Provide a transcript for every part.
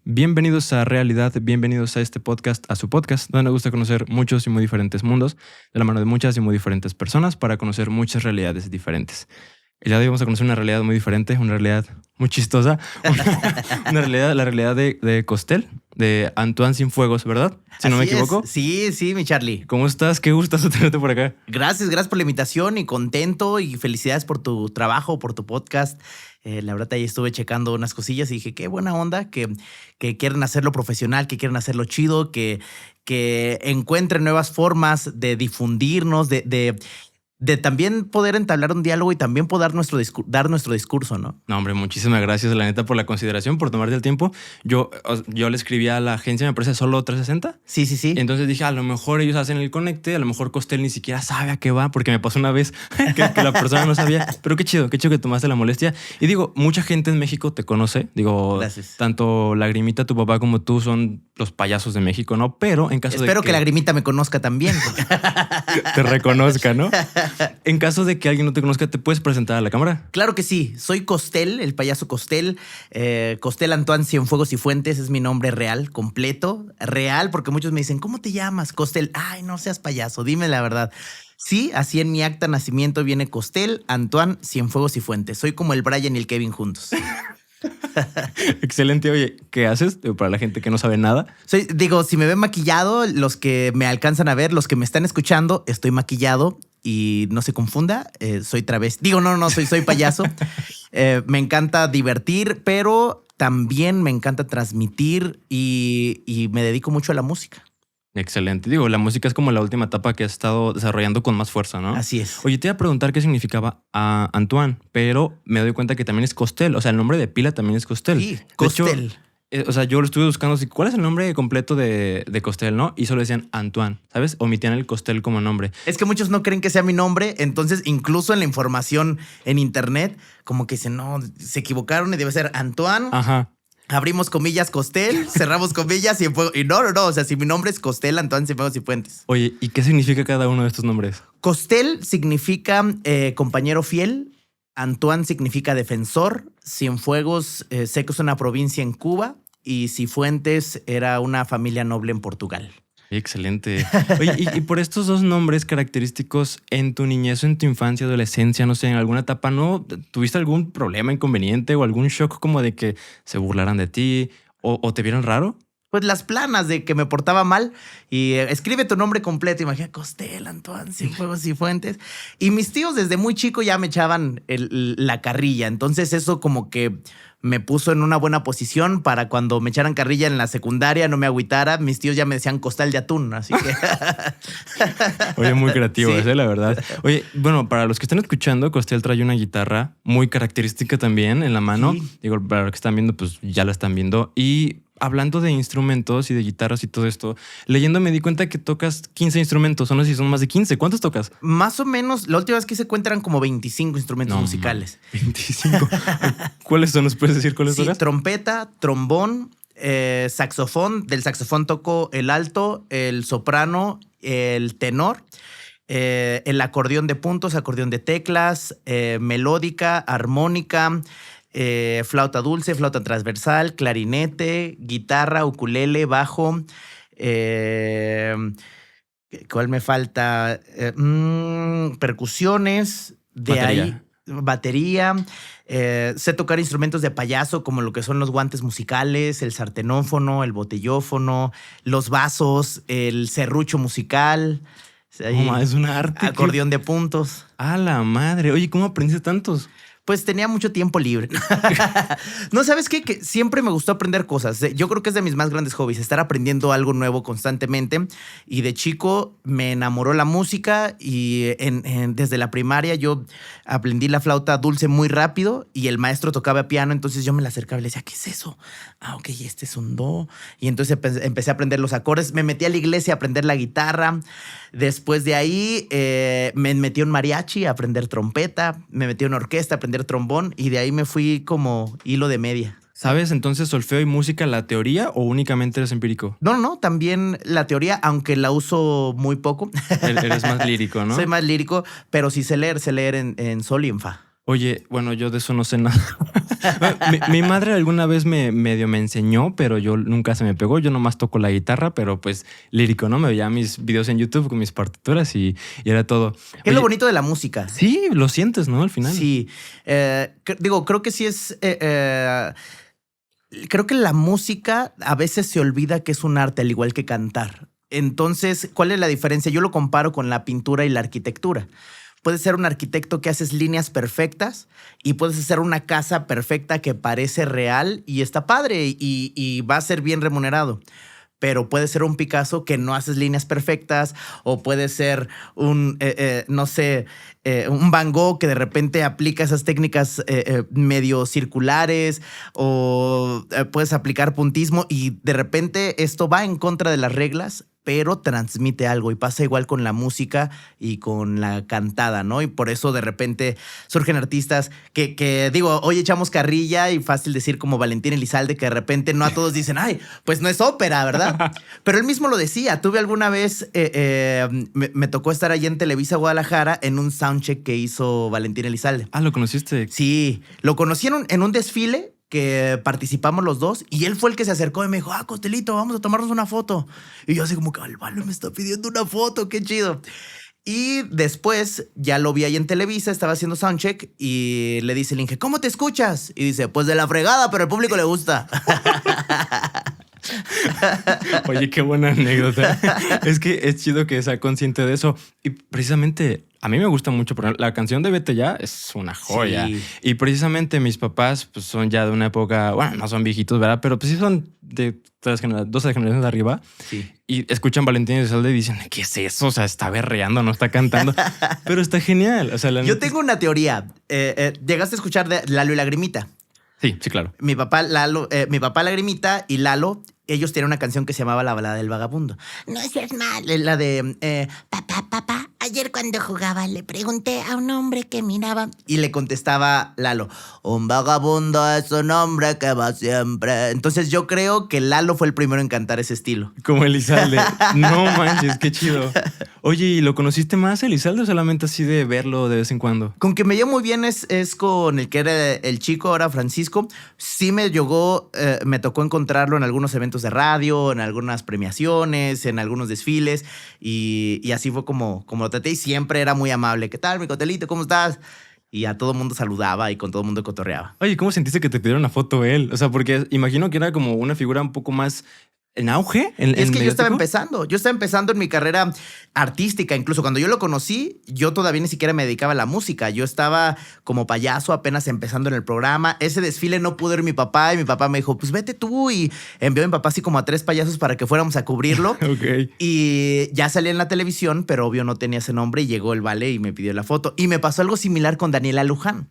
Bienvenidos a Realidad, bienvenidos a este podcast, a su podcast, donde nos gusta conocer muchos y muy diferentes mundos, de la mano de muchas y muy diferentes personas para conocer muchas realidades diferentes. El día de hoy vamos a conocer una realidad muy diferente, una realidad muy chistosa, una realidad, la realidad de Costel, de Antoine Cienfuegos, ¿verdad? Si no me equivoco. Sí, mi Charlie. ¿Cómo estás? Qué gustazo tenerte por acá. Gracias por la invitación y contento y felicidades por tu trabajo, por tu podcast. La verdad, ahí estuve checando unas cosillas y dije, qué buena onda, que quieren hacerlo profesional, que quieren hacerlo chido, que encuentren nuevas formas de difundirnos, de también poder entablar un diálogo y también poder dar nuestro discurso, ¿no? No, hombre, muchísimas gracias, la neta, por la consideración, por tomarte el tiempo. Yo le escribí a la agencia, me parece solo 360. Sí. Entonces dije, a lo mejor ellos hacen el conecte, a lo mejor Costel ni siquiera sabe a qué va, porque me pasó una vez que la persona no sabía. Pero qué chido que tomaste la molestia. Y digo, mucha gente en México te conoce. Digo, gracias. Tanto Lagrimita, tu papá, como tú son los payasos de México, ¿no? Pero en caso Espero que Lagrimita me conozca también. Te reconozca, ¿no? En caso de que alguien no te conozca, ¿te puedes presentar a la cámara? Claro que sí. Soy Costel, el payaso Costel. Costel Antoine Cienfuegos y Fuentes es mi nombre real, completo. Real, porque muchos me dicen, ¿cómo te llamas? Costel. Ay, no seas payaso, dime la verdad. Sí, así en mi acta de nacimiento viene Costel Antoine Cienfuegos y Fuentes. Soy como el Brian y el Kevin juntos. Excelente. Oye, ¿qué haces? Para la gente que no sabe nada. Si me ven maquillado, los que me alcanzan a ver, los que me están escuchando, estoy maquillado y no se confunda, soy travesti. Soy payaso. Me encanta divertir, pero también me encanta transmitir y me dedico mucho a la música. Excelente. Digo, la música es como la última etapa que has estado desarrollando con más fuerza, ¿no? Así es. Oye, te iba a preguntar qué significaba Antoine, pero me doy cuenta que también es Costel. O sea, el nombre de pila también es Costel. Sí, Costel. De hecho, yo lo estuve buscando así, ¿cuál es el nombre completo de Costel, no? Y solo decían Antoine, ¿sabes? Omitían el Costel como nombre. Es que muchos no creen que sea mi nombre, entonces incluso en la información en internet, como que dicen, no, se equivocaron y debe ser Antoine. Ajá. Abrimos comillas Costel, cerramos comillas y no. O sea, si mi nombre es Costel Antoine Cienfuegos y Fuentes. Oye, ¿y qué significa cada uno de estos nombres? Costel significa compañero fiel, Antoine significa defensor, Cienfuegos sé que es una provincia en Cuba y Cifuentes era una familia noble en Portugal. Excelente. Oye, y por estos dos nombres característicos en tu niñez o en tu infancia, adolescencia, no sé, en alguna etapa, ¿no? ¿Tuviste algún problema, inconveniente o algún shock como de que se burlaran de ti o te vieron raro? Pues las planas de que me portaba mal y escribe tu nombre completo. Imagina Costel Antoine Cienfuegos y Fuentes. Y mis tíos desde muy chico ya me echaban la carrilla. Entonces eso como que me puso en una buena posición para cuando me echaran carrilla en la secundaria no me agüitara. Mis tíos ya me decían costal de atún, así que... Oye, muy creativo sí. ese, la verdad. Oye, bueno, para los que están escuchando, Costel trae una guitarra muy característica también en la mano. Sí. Digo, para los que están viendo, pues ya la están viendo. Y hablando de instrumentos y de guitarras y todo esto, leyendo me di cuenta que tocas 15 instrumentos, o no sé si son más de 15. ¿Cuántos tocas? Más o menos, la última vez que se cuentan como 25 instrumentos musicales. 25. ¿Cuáles son? ¿Nos puedes decir cuáles tocas? Trompeta, trombón, saxofón. Del saxofón toco el alto, el soprano, el tenor, el acordeón de puntos, acordeón de teclas, melódica, armónica, flauta dulce, flauta transversal, clarinete, guitarra, ukulele, bajo. ¿Cuál me falta? Percusiones. De Batería. ahí, batería. Sé tocar instrumentos de payaso como lo que son los guantes musicales, el sartenófono, el botellófono, los vasos, el serrucho musical. Es un arte. Acordeón de puntos. ¡A la madre! Oye, ¿cómo aprendiste tantos? Pues tenía mucho tiempo libre. No, ¿sabes qué? Que siempre me gustó aprender cosas. Yo creo que es de mis más grandes hobbies, estar aprendiendo algo nuevo constantemente. Y de chico me enamoró la música y desde la primaria yo aprendí la flauta dulce muy rápido y el maestro tocaba piano, entonces yo me la acercaba y le decía, ¿qué es eso? Ah, ok, este es un do. Y entonces empecé a aprender los acordes. Me metí a la iglesia a aprender la guitarra. Después de ahí me metí a un mariachi a aprender trompeta. Me metí a una orquesta a aprender trombón y de ahí me fui como hilo de media. ¿Sabes entonces solfeo y música la teoría o únicamente eres empírico? No, también la teoría, aunque la uso muy poco. Eres más lírico, ¿no? Soy más lírico, pero sí sé leer en sol y en fa. Oye, bueno, yo de eso no sé nada. Mi madre alguna vez medio me enseñó, pero yo nunca se me pegó. Yo nomás toco la guitarra, pero pues lírico, ¿no? Me veía mis videos en YouTube con mis partituras y era todo. ¿Qué es lo Oye, bonito de la música? sí, lo sientes, ¿no? Al final. Sí. Digo, creo que sí es. Creo que la música a veces se olvida que es un arte, al igual que cantar. Entonces, ¿cuál es la diferencia? Yo lo comparo con la pintura y la arquitectura. Puedes ser un arquitecto que haces líneas perfectas y puedes hacer una casa perfecta que parece real y está padre y va a ser bien remunerado. Pero puede ser un Picasso que no haces líneas perfectas, o puede ser no sé, un Van Gogh que de repente aplica esas técnicas medio circulares, o puedes aplicar puntismo y de repente esto va en contra de las reglas, pero transmite algo, y pasa igual con la música y con la cantada, ¿no? Y por eso de repente surgen artistas que digo, hoy echamos carrilla y fácil decir como Valentín Elizalde, que de repente no a todos dicen, ay, pues no es ópera, ¿verdad? Pero él mismo lo decía. Tuve alguna vez, me tocó estar allí en Televisa Guadalajara en un soundcheck que hizo Valentín Elizalde. Ah, ¿lo conociste? Sí, lo conocí en un desfile que participamos los dos, y él fue el que se acercó y me dijo, Costelito, vamos a tomarnos una foto. Y yo así como que, vale, me está pidiendo una foto, qué chido. Y después ya lo vi ahí en Televisa, estaba haciendo soundcheck y le dice el Inge, ¿cómo te escuchas? Y dice, pues de la fregada, pero al público le gusta. Oye, qué buena anécdota. Es que es chido que sea consciente de eso. Y precisamente a mí me gusta mucho, por ejemplo, la canción de Vete Ya es una joya. Sí. Y precisamente mis papás pues, son ya de una época, bueno, no son viejitos, ¿verdad? Pero pues sí son de 12 generaciones de arriba. Sí. Y escuchan Valentín Elizalde y dicen, ¿qué es eso? O sea, está berreando, no está cantando. Pero está genial. O sea, Yo tengo una teoría. ¿Llegaste a escuchar de Lalo y Lagrimita? Sí, sí, claro. Mi papá Lagrimita y Lalo, ellos tienen una canción que se llamaba La Balada del Vagabundo. No seas mal. La de papá, ayer cuando jugaba le pregunté a un hombre que miraba. Y le contestaba Lalo, un vagabundo es un hombre que va siempre. Entonces yo creo que Lalo fue el primero en cantar ese estilo. Como Elizalde. No manches, qué chido. Oye, ¿y lo conociste más, Elizalde, o solamente así de verlo de vez en cuando? Con que me llevo muy bien es con el que era el chico, ahora Francisco. Sí me tocó encontrarlo en algunos eventos de radio, en algunas premiaciones, en algunos desfiles, y así fue como lo traté, y siempre era muy amable. ¿Qué tal, mi Cotelito? ¿Cómo estás? Y a todo mundo saludaba y con todo mundo cotorreaba. Oye, ¿cómo sentiste que te pidieron una foto él? O sea, porque imagino que era como una figura un poco más en auge. Es que yo estaba mediático. empezando en mi carrera artística. Incluso cuando yo lo conocí, yo todavía ni siquiera me dedicaba a la música. Yo estaba como payaso apenas empezando en el programa. Ese desfile no pudo ir mi papá, y mi papá me dijo, pues vete tú, y envió a mi papá así como a 3 payasos para que fuéramos a cubrirlo. Ok. Y ya salí en la televisión, pero obvio no tenía ese nombre, y llegó el vale y me pidió la foto. Y me pasó algo similar con Daniela Luján.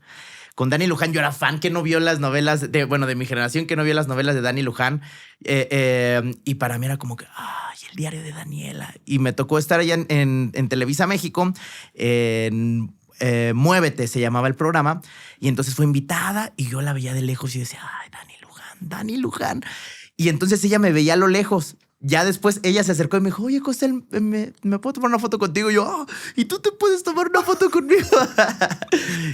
Con Dani Luján, yo era fan que no vio las novelas, de mi generación, que no vio las novelas de Dani Luján. Y para mí era como que, ay, el diario de Daniela. Y me tocó estar allá en Televisa México, en Muévete se llamaba el programa. Y entonces fue invitada y yo la veía de lejos y decía, ay, Dani Luján. Y entonces ella me veía a lo lejos. Ya después ella se acercó y me dijo, oye, Costel, ¿me puedo tomar una foto contigo? Y yo, ¿y tú te puedes tomar una foto conmigo?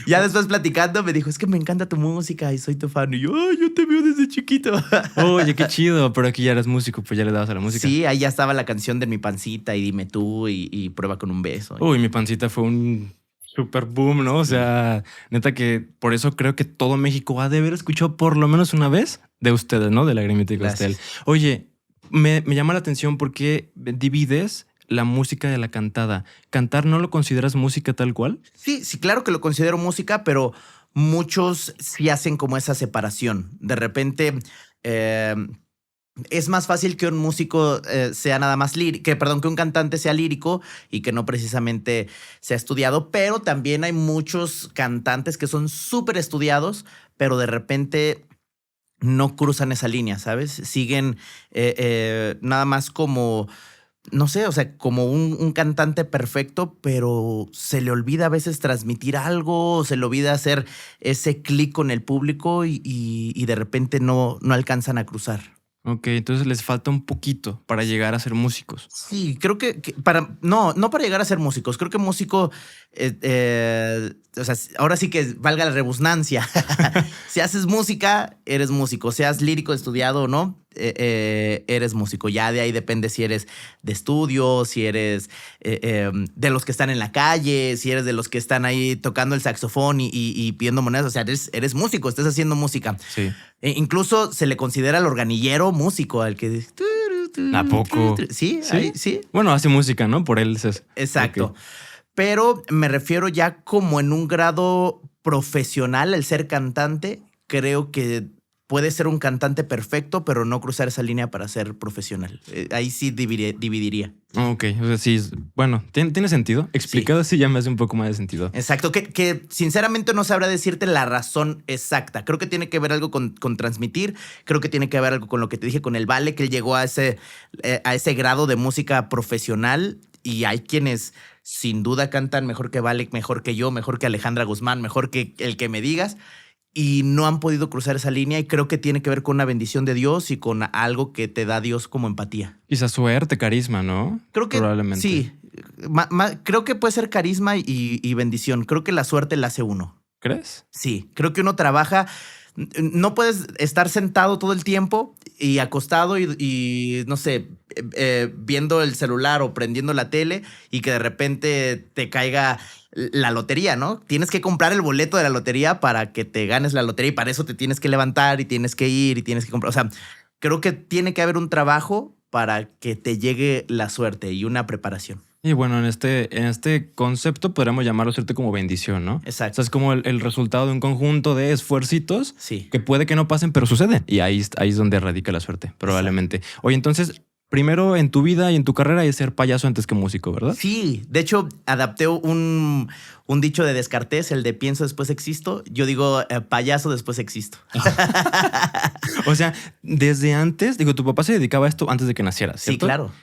Ya después platicando me dijo, es que me encanta tu música y soy tu fan. Y yo, ay, yo te veo desde chiquito. Oye, qué chido. Pero aquí ya eres músico, pues ya le dabas a la música. Sí, ahí ya estaba la canción de Mi Pancita y Dime Tú y Prueba con un beso. Uy, Mi Pancita fue un super boom, ¿no? O sea, neta que por eso creo que todo México ha de haber escuchado por lo menos una vez de ustedes, ¿no? De Lagrimita y Costel. Gracias. Oye, me llama la atención porque divides la música de la cantada. ¿Cantar no lo consideras música tal cual? Sí, claro que lo considero música, pero muchos sí hacen como esa separación. De repente, es más fácil que un músico sea nada más lírico, que un cantante sea lírico y que no precisamente sea estudiado, pero también hay muchos cantantes que son súper estudiados, pero de repente no cruzan esa línea, ¿sabes? Siguen nada más como, no sé, o sea, como un cantante perfecto, pero se le olvida a veces transmitir algo, se le olvida hacer ese clic con el público y de repente no alcanzan a cruzar. Ok, entonces les falta un poquito para llegar a ser músicos. Sí, creo que no para llegar a ser músicos, creo que músico, o sea, ahora sí que valga la redundancia. Si haces música, eres músico, seas lírico, estudiado o no, eres músico. Ya de ahí depende si eres de estudio, si eres de los que están en la calle, si eres de los que están ahí tocando el saxofón y pidiendo monedas, o sea, eres músico, estás haciendo música. Sí. Incluso se le considera al organillero músico, al que dice, ¿A poco? Sí, ¿Sí? ahí, sí. Bueno, hace música, ¿no? Por él es. Exacto. Ok. Pero me refiero ya como en un grado profesional, el ser cantante. Creo que puede ser un cantante perfecto, pero no cruzar esa línea para ser profesional. Ahí sí dividiría. Ok, o sea, sí, bueno, tiene sentido. Explicado así ya me hace un poco más de sentido. Exacto, que sinceramente no sabrá decirte la razón exacta. Creo que tiene que ver algo con transmitir, creo que tiene que ver algo con lo que te dije, con el Vale, que él llegó a ese grado de música profesional y hay quienes sin duda cantan mejor que Vale, mejor que yo, mejor que Alejandra Guzmán, mejor que el que me digas. Y no han podido cruzar esa línea y creo que tiene que ver con una bendición de Dios y con algo que te da Dios como empatía. Quizás suerte, carisma, ¿no? Creo que probablemente. sí. Creo que puede ser carisma y bendición. Creo que la suerte la hace uno. ¿Crees? Sí, creo que uno trabaja. No puedes estar sentado todo el tiempo y acostado y no sé, viendo el celular o prendiendo la tele y que de repente te caiga la lotería, ¿no? Tienes que comprar el boleto de la lotería para que te ganes la lotería y para eso te tienes que levantar y tienes que ir y tienes que comprar. O sea, creo que tiene que haber un trabajo para que te llegue la suerte y una preparación. Y bueno, en este concepto podríamos llamarlo suerte como bendición, ¿no? Exacto. O sea, es como el resultado de un conjunto de esfuercitos Sí. que puede que no pasen, pero suceden. Y ahí es donde radica la suerte, probablemente. Exacto. Oye, entonces, primero en tu vida y en tu carrera es ser payaso antes que músico, ¿verdad? Sí, de hecho, adapté un dicho de Descartes, el de pienso después existo. Yo digo payaso después existo. O sea, desde antes, digo, tu papá se dedicaba a esto antes de que nacieras, ¿cierto? Sí, claro.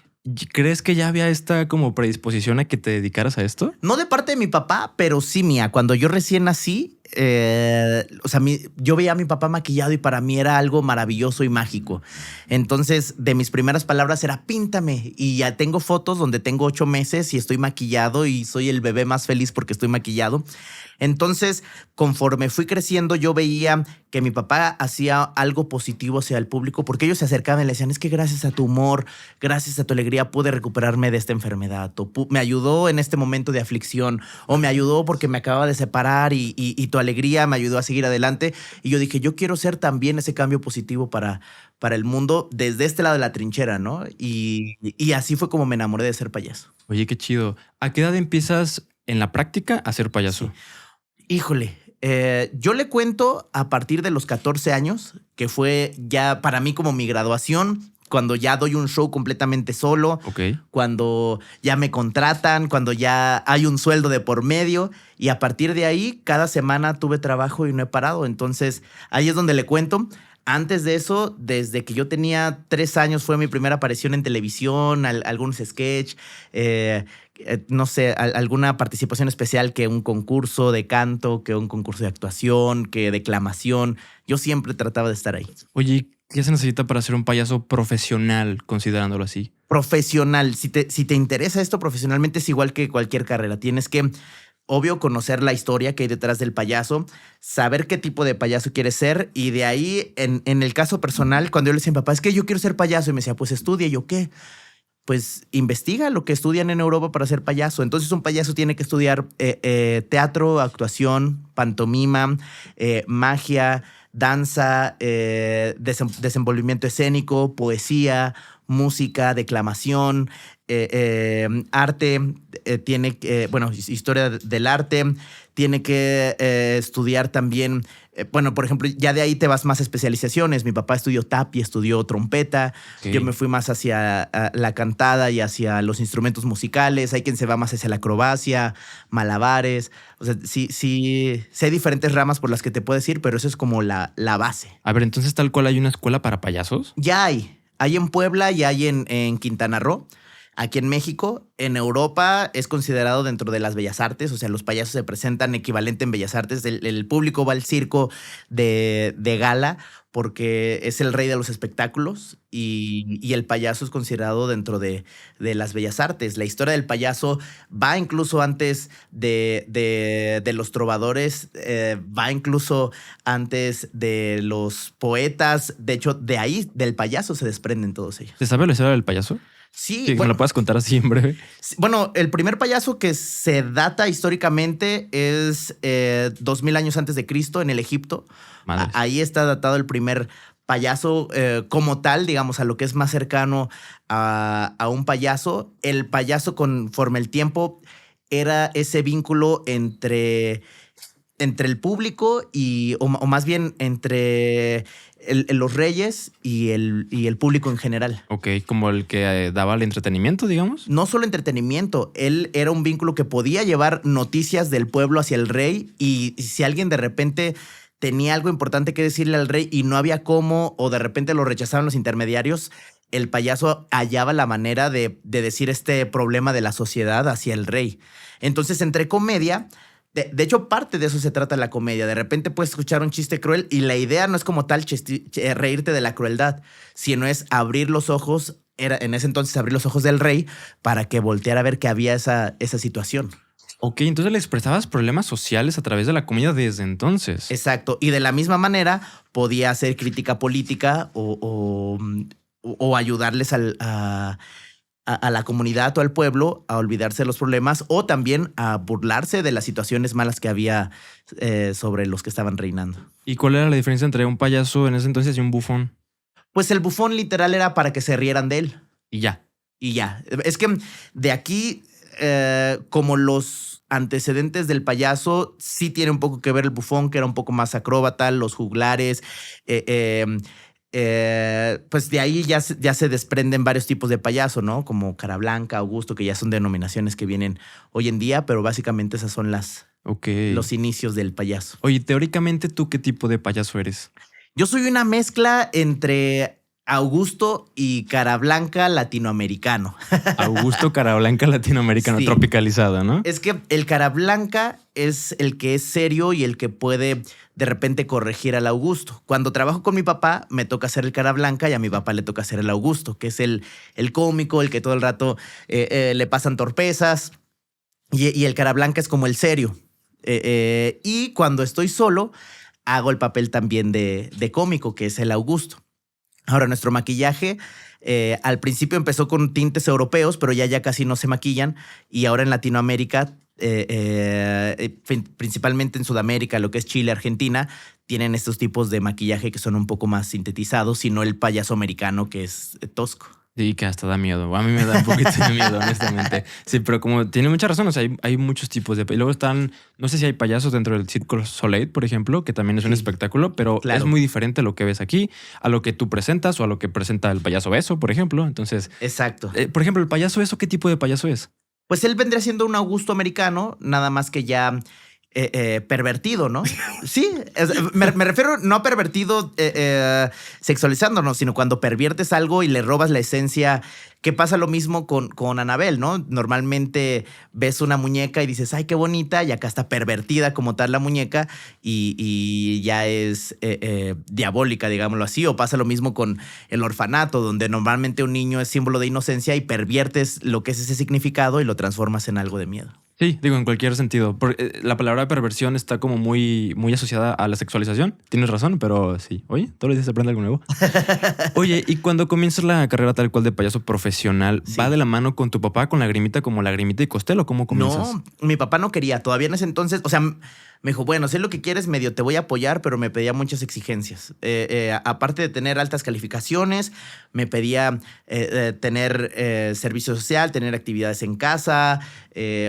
¿Crees que ya había esta como predisposición a que te dedicaras a esto? No de parte de mi papá, pero sí mía. Cuando yo recién nací, o sea, yo veía a mi papá maquillado y para mí era algo maravilloso y mágico. Entonces, de mis primeras palabras era píntame. Y ya tengo fotos donde tengo 8 meses y estoy maquillado y soy el bebé más feliz porque estoy maquillado. Entonces, conforme fui creciendo, yo veía que mi papá hacía algo positivo hacia el público porque ellos se acercaban y le decían, es que gracias a tu humor, gracias a tu alegría pude recuperarme de esta enfermedad, o me ayudó en este momento de aflicción, o me ayudó porque me acababa de separar y tu alegría me ayudó a seguir adelante. Y yo dije, yo quiero ser también ese cambio positivo para el mundo desde este lado de la trinchera, ¿no? Y así fue como me enamoré de ser payaso. Oye, qué chido. ¿A qué edad empiezas en la práctica a ser payaso? Sí. Híjole, yo le cuento a partir de los 14 años, que fue ya para mí como mi graduación, cuando ya doy un show completamente solo, cuando ya me contratan, cuando ya hay un sueldo de por medio y a partir de ahí cada semana tuve trabajo y no he parado. Entonces ahí es donde le cuento. Antes de eso, desde que yo tenía 3 años fue mi primera aparición en televisión, algunos sketch, no sé, alguna participación especial, que un concurso de canto, que un concurso de actuación, que declamación. Yo siempre trataba de estar ahí. Oye, ¿qué se necesita para ser un payaso profesional, considerándolo así? Profesional. Si te interesa esto profesionalmente, es igual que cualquier carrera. Tienes que, obvio, conocer la historia que hay detrás del payaso, saber qué tipo de payaso quieres ser y de ahí, en el caso personal, cuando yo le decía a mi papá, es que yo quiero ser payaso, y me decía, pues estudia. Y yo, ¿qué? Pues investiga lo que estudian en Europa para ser payaso. Entonces un payaso tiene que estudiar teatro, actuación, pantomima, magia, danza, desenvolvimiento escénico, poesía, música, declamación, arte, historia del arte. Tiene que estudiar también, por ejemplo, ya de ahí te vas más a especializaciones. Mi papá estudió tap y estudió trompeta. Okay. Yo me fui más hacia la cantada y hacia los instrumentos musicales. Hay quien se va más hacia la acrobacia, malabares. O sea, sí hay diferentes ramas por las que te puedes ir, pero eso es como la base. A ver, entonces tal cual hay una escuela para payasos. Ya hay. Hay en Puebla y hay en Quintana Roo. Aquí en México en Europa es considerado dentro de las bellas artes, o sea, los payasos se presentan equivalente en bellas artes. El público va al circo de gala porque es el rey de los espectáculos y el payaso es considerado dentro de las bellas artes. La historia del payaso va incluso antes de los trovadores, va incluso antes de los poetas. De hecho, de ahí, del payaso, se desprenden todos ellos. ¿Se sabe la historia del payaso? Sí, ¿Me lo puedes contar así en breve? bueno, el primer payaso que se data históricamente es 2000 años antes de Cristo en el Egipto. Ahí está datado el primer payaso como tal, digamos, a lo que es más cercano a un payaso. El payaso, conforme el tiempo, era ese vínculo entre el público o más bien entre los reyes y el público en general. Ok, como el que daba el entretenimiento, digamos. No solo entretenimiento, él era un vínculo que podía llevar noticias del pueblo hacia el rey y si alguien de repente tenía algo importante que decirle al rey y no había cómo o de repente lo rechazaban los intermediarios, el payaso hallaba la manera de decir este problema de la sociedad hacia el rey. Entonces, entre comedia... De hecho, parte de eso se trata la comedia. De repente puedes escuchar un chiste cruel y la idea no es como tal reírte de la crueldad, sino es abrir los ojos, en ese entonces abrir los ojos del rey para que volteara a ver que había esa situación. Ok, entonces le expresabas problemas sociales a través de la comedia desde entonces. Exacto. Y de la misma manera podía hacer crítica política o ayudarles a la comunidad o al pueblo a olvidarse de los problemas o también a burlarse de las situaciones malas que había sobre los que estaban reinando. ¿Y cuál era la diferencia entre un payaso en ese entonces y un bufón? Pues el bufón literal era para que se rieran de él. Y ya. Y ya. Es que de aquí, como los antecedentes del payaso, sí tiene un poco que ver el bufón, que era un poco más acróbata, los juglares, pues de ahí ya se desprenden varios tipos de payaso, ¿no? Como Cara Blanca, Augusto, que ya son denominaciones que vienen hoy en día, pero básicamente esas son los inicios del payaso. Oye, teóricamente, ¿tú qué tipo de payaso eres? Yo soy una mezcla entre Augusto y Cara Blanca latinoamericano. Augusto Cara Blanca latinoamericano, sí. Tropicalizado, ¿no? Es que el Cara Blanca es el que es serio y el que puede de repente corregir al Augusto. Cuando trabajo con mi papá, me toca hacer el Cara Blanca y a mi papá le toca hacer el Augusto, que es el cómico, el que todo el rato le pasan torpezas. Y el Cara Blanca es como el serio. Y cuando estoy solo, hago el papel también de cómico, que es el Augusto. Ahora, nuestro maquillaje al principio empezó con tintes europeos, pero ya casi no se maquillan. Y ahora en Latinoamérica, principalmente en Sudamérica, lo que es Chile, Argentina, tienen estos tipos de maquillaje que son un poco más sintetizados, y no el payaso americano que es tosco. Sí, que hasta da miedo. A mí me da un poquito de miedo, honestamente. Sí, pero como tiene mucha razón, o sea, hay muchos tipos de... Y luego están, no sé si hay payasos dentro del Cirque du Soleil, por ejemplo, que también es un espectáculo, pero claro, es muy diferente a lo que ves aquí, a lo que tú presentas o a lo que presenta el payaso beso, por ejemplo. Entonces... Exacto. Por ejemplo, el payaso beso, ¿qué tipo de payaso es? Pues él vendría siendo un Augusto americano, nada más que ya... pervertido, ¿no? Sí, me refiero no a pervertido sexualizándonos, sino cuando perviertes algo y le robas la esencia, que pasa lo mismo con Anabel, ¿no? Normalmente ves una muñeca y dices, ay, qué bonita, y acá está pervertida como tal la muñeca y ya es diabólica, digámoslo así. O pasa lo mismo con el orfanato, donde normalmente un niño es símbolo de inocencia y perviertes lo que es ese significado y lo transformas en algo de miedo. Sí, digo, en cualquier sentido. La palabra perversión está como muy, muy asociada a la sexualización. Tienes razón, pero sí. Oye, todos los días se aprende algo nuevo. Oye, y cuando comienzas la carrera tal cual de payaso profesional, sí, ¿va de la mano con tu papá, con Lagrimita, como Lagrimita y Costello? ¿Cómo comienzas? No, mi papá no quería. Todavía en ese entonces, o sea, me dijo, bueno, sé lo que quieres, medio te voy a apoyar, pero me pedía muchas exigencias. Aparte de tener altas calificaciones, me pedía tener servicio social, tener actividades en casa.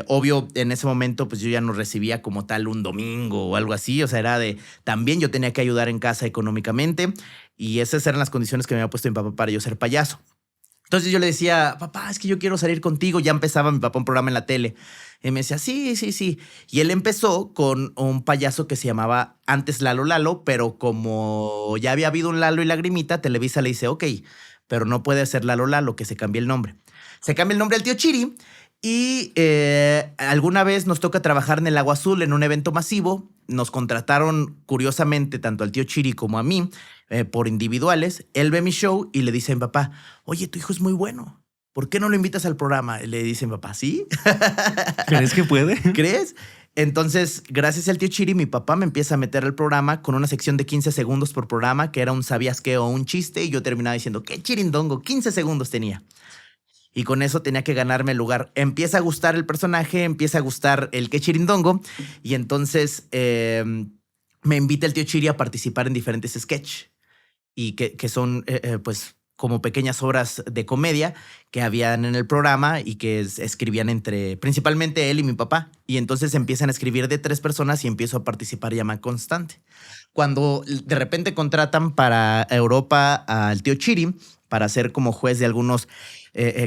Obvio, en ese momento, pues yo ya no recibía como tal un domingo o algo así. O sea, era también yo tenía que ayudar en casa económicamente. Y esas eran las condiciones que me había puesto mi papá para yo ser payaso. Entonces yo le decía, papá, es que yo quiero salir contigo. Ya empezaba mi papá un programa en la tele. Y me decía, sí. Y él empezó con un payaso que se llamaba antes Lalo, pero como ya había habido un Lalo y Lagrimita, Televisa le dice, ok, pero no puede ser Lalo, que se cambie el nombre. Se cambia el nombre al tío Chiri Y alguna vez nos toca trabajar en el Agua Azul en un evento masivo. Nos contrataron, curiosamente, tanto al tío Chiri como a mí, por individuales. Él ve mi show y le dice a mi papá, oye, tu hijo es muy bueno. ¿Por qué no lo invitas al programa? Y le dice mi papá, ¿sí? ¿Crees que puede? ¿Crees? Entonces, gracias al tío Chiri, mi papá me empieza a meter al programa con una sección de 15 segundos por programa, que era un sabías qué o un chiste, y yo terminaba diciendo, ¿qué chirindongo? 15 segundos tenía. Y con eso tenía que ganarme el lugar. Empieza a gustar el personaje, empieza a gustar el qué chirindongo, y entonces me invita el tío Chiri a participar en diferentes sketches, y que son, pues, como pequeñas obras de comedia que habían en el programa y que escribían principalmente él y mi papá. Y entonces empiezan a escribir de 3 personas y empiezo a participar ya más constante. Cuando de repente contratan para Europa al tío Chiri para ser como juez de algunos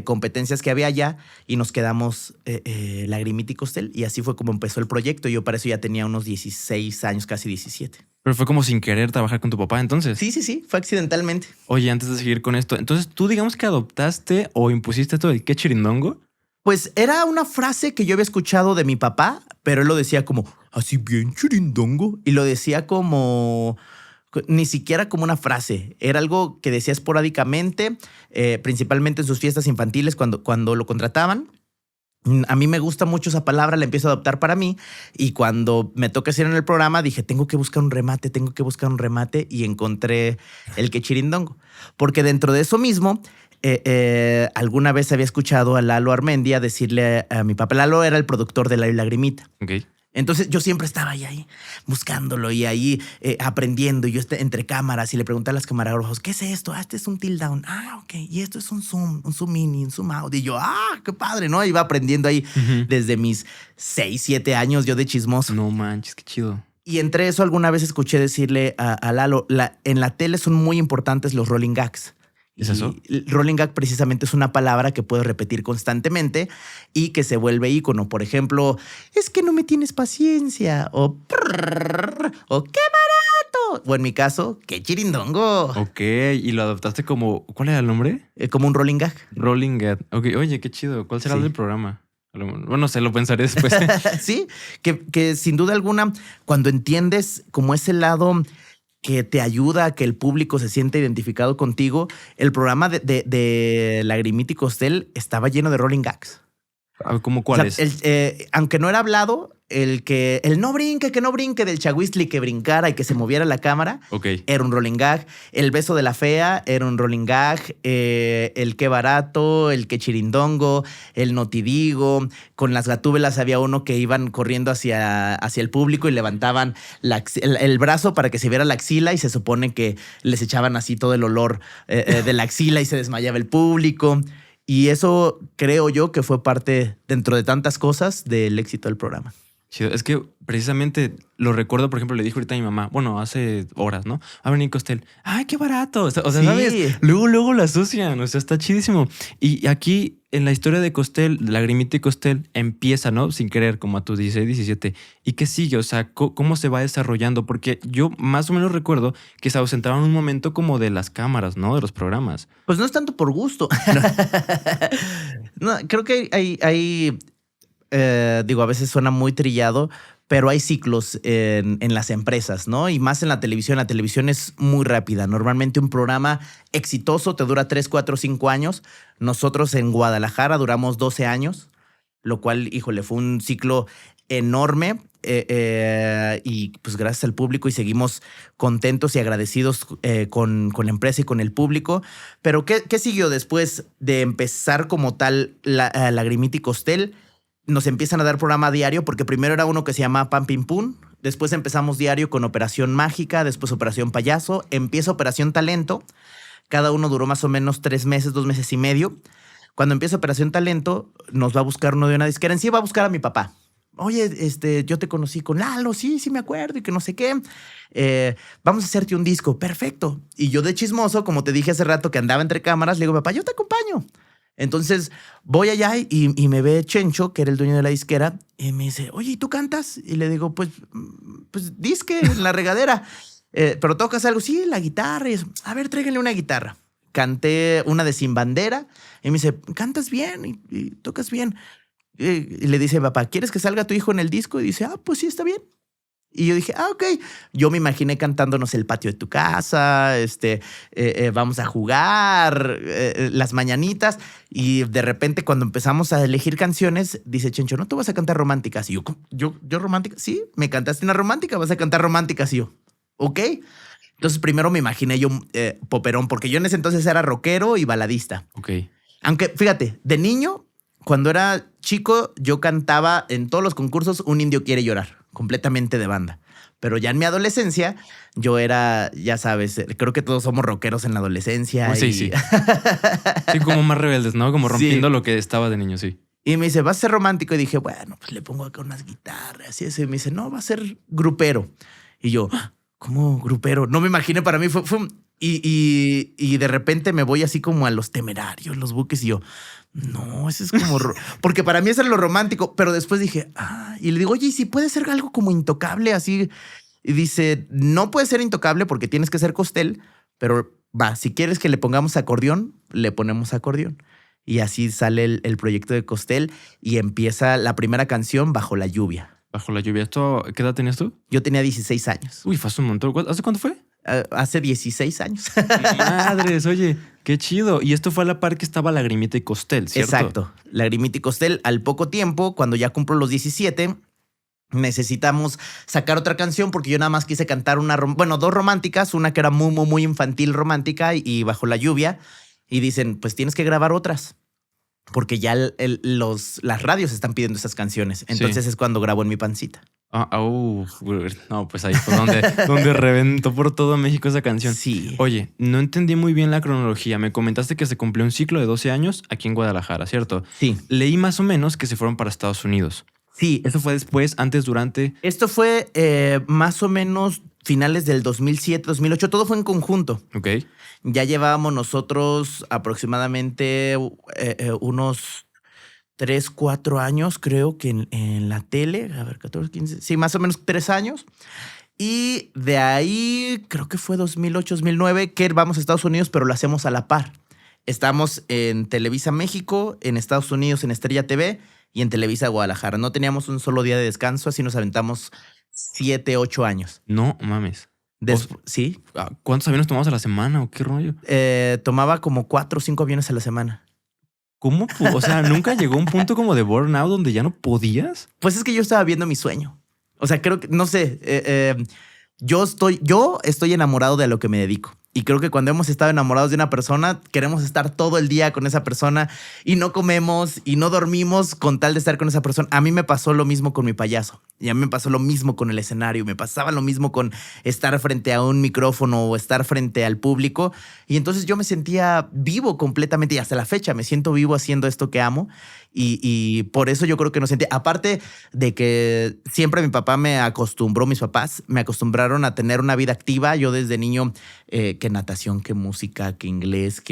competencias que había allá, y nos quedamos Lagrimita y Costel, y así fue como empezó el proyecto. Yo para eso ya tenía unos 16 años, casi 17. Pero fue como sin querer trabajar con tu papá, entonces. Sí, fue accidentalmente. Oye, antes de seguir con esto, entonces tú digamos que adoptaste o impusiste esto del qué chirindongo. Pues era una frase que yo había escuchado de mi papá, pero él lo decía como, así bien chirindongo. Y lo decía como, ni siquiera como una frase. Era algo que decía esporádicamente, principalmente en sus fiestas infantiles cuando lo contrataban. A mí me gusta mucho esa palabra, la empiezo a adoptar para mí. Y cuando me toca hacer en el programa, dije, tengo que buscar un remate. Y encontré el que chirindongo. Porque dentro de eso mismo, alguna vez había escuchado a Lalo Armendia decirle a mi papá. Lalo era el productor de La Lagrimita. Ok. Entonces yo siempre estaba ahí buscándolo y ahí aprendiendo. Y yo entre cámaras y le preguntaba a los camarógrafos, ¿qué es esto? Este es un tilt down. Ok. Y esto es un zoom mini, un zoom out. Y yo, qué padre, ¿no? Iba aprendiendo ahí desde mis 6, 7 años yo de chismoso. No manches, qué chido. Y entre eso alguna vez escuché decirle a Lalo, en la tele son muy importantes los rolling gags. ¿Es eso? Rolling gag precisamente es una palabra que puedes repetir constantemente y que se vuelve ícono. Por ejemplo, es que no me tienes paciencia. O qué barato. O en mi caso, qué chirindongo. Ok, y lo adoptaste como, ¿cuál era el nombre? Como un rolling gag. Rolling Gag. Ok, oye, qué chido. ¿Cuál será el del programa? Bueno, se lo pensaré después. Sí, que sin duda alguna, cuando entiendes como ese lado que te ayuda a que el público se sienta identificado contigo, el programa de Lagrimita y Costel estaba lleno de rolling gags. ¿Cómo cuál O sea, es? aunque no era hablado, el no brinque, que no brinque del Chahuistli, que brincara y que se moviera la cámara, Ok. era un rolling gag. El beso de la fea era un rolling gag. El qué barato, el qué chirindongo, el no te digo. Con las gatúbelas había uno que iban corriendo hacia el público y levantaban el brazo para que se viera la axila, y se supone que les echaban así todo el olor de la axila y se desmayaba el público. Y eso creo yo que fue parte, dentro de tantas cosas, del éxito del programa. Chido. Es que precisamente lo recuerdo, por ejemplo, le dijo ahorita a mi mamá, bueno, hace horas, ¿no? A venir Costel. ¡Ay, qué barato! O sea, Sí. ¿sabes? Luego lo asocian, o sea, está chidísimo. Y aquí, en la historia de Costel, Lagrimita y Costel, empieza, ¿no? Sin querer, como a tus 16, 17. ¿Y qué sigue? O sea, ¿cómo se va desarrollando? Porque yo más o menos recuerdo que se ausentaban un momento como de las cámaras, ¿no? De los programas. Pues no es tanto por gusto. No, creo que hay digo, a veces suena muy trillado, pero hay ciclos en las empresas, ¿no? Y más en la televisión. La televisión es muy rápida. Normalmente un programa exitoso te dura 3, 4, 5 años. Nosotros en Guadalajara duramos 12 años, lo cual, híjole, fue un ciclo enorme. Y pues gracias al público, y seguimos contentos y agradecidos con la empresa y con el público. Pero ¿qué siguió después de empezar como tal Lagrimita y Costel? Nos empiezan a dar programa diario, porque primero era uno que se llamaba Pam Pim Pum. Después empezamos diario con Operación Mágica, después Operación Payaso. Empieza Operación Talento. Cada uno duró más o menos 3 meses, 2 meses y medio. Cuando empieza Operación Talento, nos va a buscar uno de una disquera. En sí va a buscar a mi papá. Oye, yo te conocí con Lalo, sí me acuerdo, y que no sé qué. Vamos a hacerte un disco. Perfecto. Y yo de chismoso, como te dije hace rato que andaba entre cámaras, le digo, papá, yo te acompaño. Entonces voy allá y me ve Chencho, que era el dueño de la disquera, y me dice, oye, ¿y tú cantas? Y le digo, pues disque en la regadera. ¿Pero tocas algo? Sí, la guitarra. Y eso. A ver, tráiganle una guitarra. Canté una de Sin Bandera y me dice, cantas bien y tocas bien. Y le dice, papá, ¿quieres que salga tu hijo en el disco? Y dice, pues sí, está bien. Y yo dije, ok. Yo me imaginé cantándonos el patio de tu casa, vamos a jugar, las mañanitas. Y de repente, cuando empezamos a elegir canciones, dice Chencho, ¿no tú vas a cantar románticas? Y yo, ¿cómo? ¿Yo romántica? Sí, me cantaste una romántica, vas a cantar románticas. Y yo, ok. Entonces, primero me imaginé yo poperón, porque yo en ese entonces era rockero y baladista. Ok. Aunque, fíjate, de niño, cuando era chico, yo cantaba en todos los concursos Un indio quiere llorar, completamente de banda. Pero ya en mi adolescencia, yo era, ya sabes, creo que todos somos rockeros en la adolescencia. Sí, sí. Sí, como más rebeldes, ¿no? Como rompiendo lo que estaba de niño, sí. Y me dice, ¿vas a ser romántico? Y dije, bueno, pues le pongo acá unas guitarras y eso. Y me dice, no, va a ser grupero. Y yo, ¿cómo grupero? No me imaginé, para mí fue y de repente me voy así como a Los Temerarios, Los Buques, y yo, no, eso es como... Porque para mí eso era lo romántico, pero después dije, y le digo, oye, ¿y si puede ser algo como Intocable así? Y dice, no puede ser Intocable porque tienes que ser Costel, pero va, si quieres que le pongamos acordeón, le ponemos acordeón. Y así sale el proyecto de Costel y empieza la primera canción, Bajo la lluvia. Bajo la lluvia. ¿Qué edad tenías tú? Yo tenía 16 años. Uy, fue hace un montón. ¿Hace cuánto fue? Hace 16 años. Madres, oye, qué chido. Y esto fue a la par que estaba Lagrimita y Costel, ¿cierto? Exacto. Lagrimita y Costel, al poco tiempo, cuando ya cumplo los 17, necesitamos sacar otra canción porque yo nada más quise cantar dos románticas, una que era muy, muy, muy infantil romántica y Bajo la lluvia. Y dicen, pues tienes que grabar otras. Porque ya las radios están pidiendo esas canciones. Entonces es cuando grabo En mi pancita. No, pues ahí fue donde reventó por todo México esa canción. Sí. Oye, no entendí muy bien la cronología. Me comentaste que se cumplió un ciclo de 12 años aquí en Guadalajara, ¿cierto? Sí. Leí más o menos que se fueron para Estados Unidos. Sí. ¿Eso fue después, antes, durante? Esto fue más o menos finales del 2007, 2008. Todo fue en conjunto. Ok. Ya llevábamos nosotros aproximadamente unos 3, 4 años, creo que en la tele. A ver, 14, 15. Sí, más o menos 3 años. Y de ahí, creo que fue 2008, 2009, que vamos a Estados Unidos, pero lo hacemos a la par. Estamos en Televisa México, en Estados Unidos en Estrella TV y en Televisa Guadalajara. No teníamos un solo día de descanso, así nos aventamos 7, 8 años. No mames. Sí. ¿Cuántos aviones tomamos a la semana o qué rollo? Tomaba como 4 o 5 aviones a la semana. ¿Cómo? O sea, ¿nunca llegó un punto como de burnout donde ya no podías? Pues es que yo estaba viendo mi sueño. O sea, creo que, no sé, yo estoy enamorado de a lo que me dedico. Y creo que cuando hemos estado enamorados de una persona, queremos estar todo el día con esa persona y no comemos y no dormimos con tal de estar con esa persona. A mí me pasó lo mismo con mi payaso y a mí me pasó lo mismo con el escenario. Me pasaba lo mismo con estar frente a un micrófono o estar frente al público. Y entonces yo me sentía vivo completamente y hasta la fecha me siento vivo haciendo esto que amo. Y por eso yo creo que no sentía. Aparte de que siempre mis papás me acostumbraron a tener una vida activa. Yo desde niño, que natación, que música, que inglés,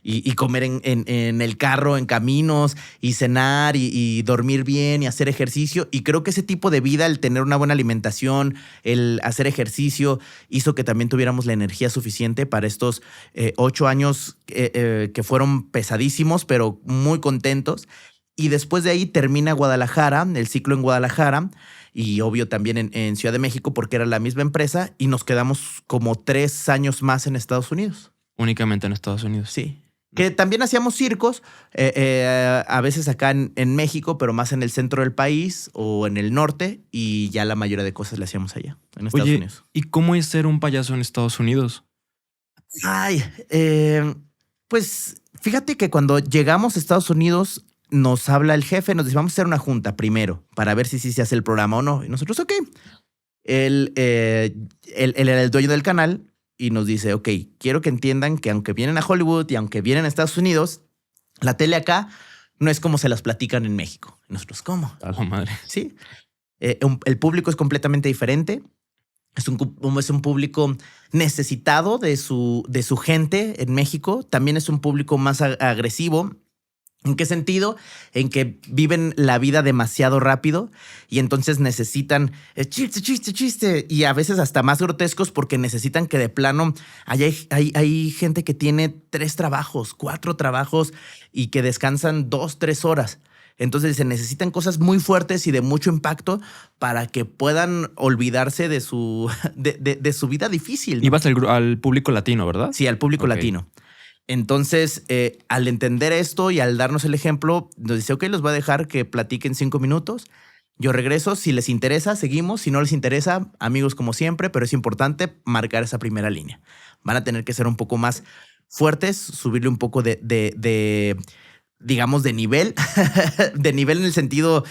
y comer en el carro, en caminos, y cenar, y dormir bien, y hacer ejercicio. Y creo que ese tipo de vida, el tener una buena alimentación, el hacer ejercicio, hizo que también tuviéramos la energía suficiente para estos 8 años que fueron pesadísimos, pero muy contentos. Y después de ahí termina Guadalajara, el ciclo en Guadalajara, y obvio también en Ciudad de México porque era la misma empresa, y nos quedamos como 3 años más en Estados Unidos. Únicamente en Estados Unidos. Sí. Que también hacíamos circos, a veces acá en México, pero más en el centro del país o en el norte, y ya la mayoría de cosas le hacíamos allá, en Estados Unidos. ¿Y cómo es ser un payaso en Estados Unidos? Pues fíjate que cuando llegamos a Estados Unidos, nos habla el jefe, nos dice, vamos a hacer una junta primero para ver si se hace el programa o no. Y nosotros, ok. Él era el dueño del canal y nos dice, ok, quiero que entiendan que aunque vienen a Hollywood y aunque vienen a Estados Unidos, la tele acá no es como se las platican en México. Y nosotros, ¿cómo? A la madre. Sí. El público es completamente diferente. Es un público necesitado de su gente en México. También es un público más agresivo. ¿En qué sentido? En que viven la vida demasiado rápido y entonces necesitan chiste y a veces hasta más grotescos porque necesitan que de plano hay gente que tiene 3 trabajos, 4 trabajos y que descansan 2, 3 horas. Entonces se necesitan cosas muy fuertes y de mucho impacto para que puedan olvidarse de su, de su vida difícil, ¿no? Ibas al público latino, ¿verdad? Sí, al público Ok. latino. Entonces, al entender esto y al darnos el ejemplo, nos dice, ok, los voy a dejar que platiquen 5 minutos. Yo regreso, si les interesa, seguimos. Si no les interesa, amigos como siempre, pero es importante marcar esa primera línea. Van a tener que ser un poco más fuertes, subirle un poco digamos, de nivel, de nivel en el sentido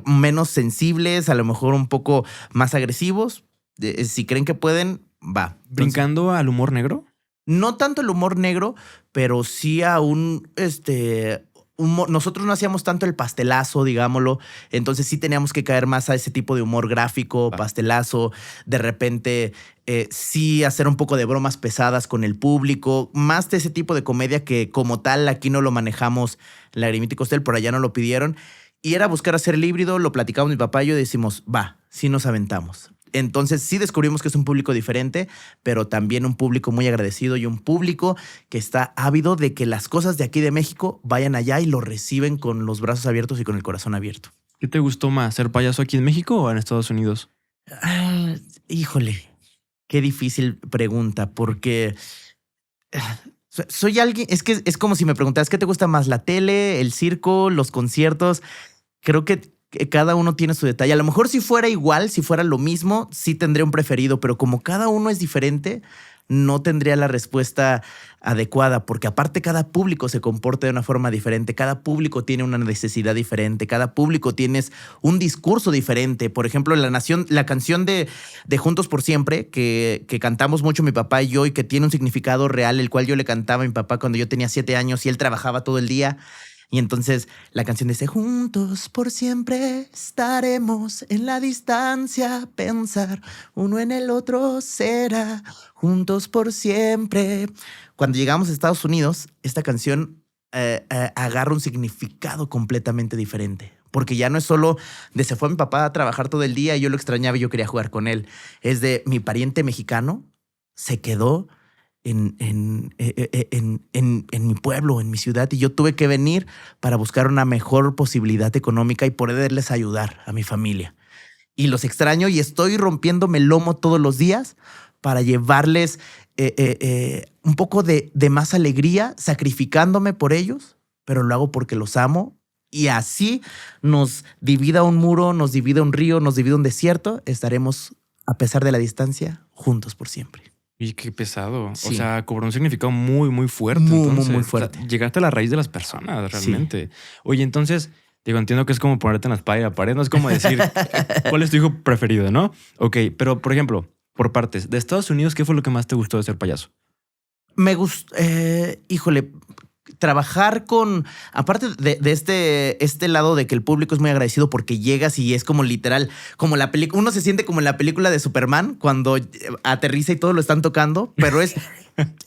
menos sensibles, a lo mejor un poco más agresivos. Si creen que pueden, va. Entonces, ¿Brincando al humor negro? no tanto el humor negro, pero sí a nosotros no hacíamos tanto el pastelazo, digámoslo. Entonces sí teníamos que caer más a ese tipo de humor gráfico, pastelazo. De repente sí hacer un poco de bromas pesadas con el público. Más de ese tipo de comedia que como tal aquí no lo manejamos Lagrimita y Costel, por allá no lo pidieron. Y era buscar hacer el híbrido, lo platicamos mi papá y yo y decimos, va, sí nos aventamos. Entonces sí descubrimos que es un público diferente, pero también un público muy agradecido y un público que está ávido de que las cosas de aquí de México vayan allá y lo reciben con los brazos abiertos y con el corazón abierto. ¿Qué te gustó más, ser payaso aquí en México o en Estados Unidos? Híjole, qué difícil pregunta, porque soy alguien, es que es como si me preguntaras, ¿qué te gusta más? ¿La tele, el circo, los conciertos? Creo que cada uno tiene su detalle. A lo mejor si fuera igual, si fuera lo mismo, sí tendría un preferido, pero como cada uno es diferente, no tendría la respuesta adecuada, porque aparte cada público se comporta de una forma diferente, cada público tiene una necesidad diferente, cada público tiene un discurso diferente. Por ejemplo, la canción de Juntos por Siempre, que cantamos mucho mi papá y yo, y que tiene un significado real, el cual yo le cantaba a mi papá cuando yo tenía 7 años y él trabajaba todo el día. Y entonces la canción dice, juntos por siempre estaremos en la distancia, pensar uno en el otro será, juntos por siempre. Cuando llegamos a Estados Unidos, esta canción agarra un significado completamente diferente. Porque ya no es solo de se fue mi papá a trabajar todo el día y yo lo extrañaba y yo quería jugar con él. Es de mi pariente mexicano se quedó en mi pueblo, en mi ciudad, y yo tuve que venir para buscar una mejor posibilidad económica y poderles ayudar a mi familia. Y los extraño y estoy rompiéndome el lomo todos los días para llevarles un poco de más alegría, sacrificándome por ellos, pero lo hago porque los amo. Y así nos divida un muro, nos divida un río, nos divida un desierto, estaremos, a pesar de la distancia, juntos por siempre. Y qué pesado. Sí. O sea, cobró un significado muy, muy fuerte. Muy, entonces. muy fuerte. O sea, llegaste a la raíz de las personas, realmente. Sí. Oye, entonces, digo, entiendo que es como ponerte en la espada y la pared. No es como decir cuál es tu hijo preferido, ¿no? Ok, pero por ejemplo, por partes, de Estados Unidos, ¿qué fue lo que más te gustó de ser payaso? Me gustó, híjole, trabajar con, aparte de este lado de que el público es muy agradecido porque llegas y es como literal, como la película, uno se siente como en la película de Superman cuando aterriza y todo lo están tocando, pero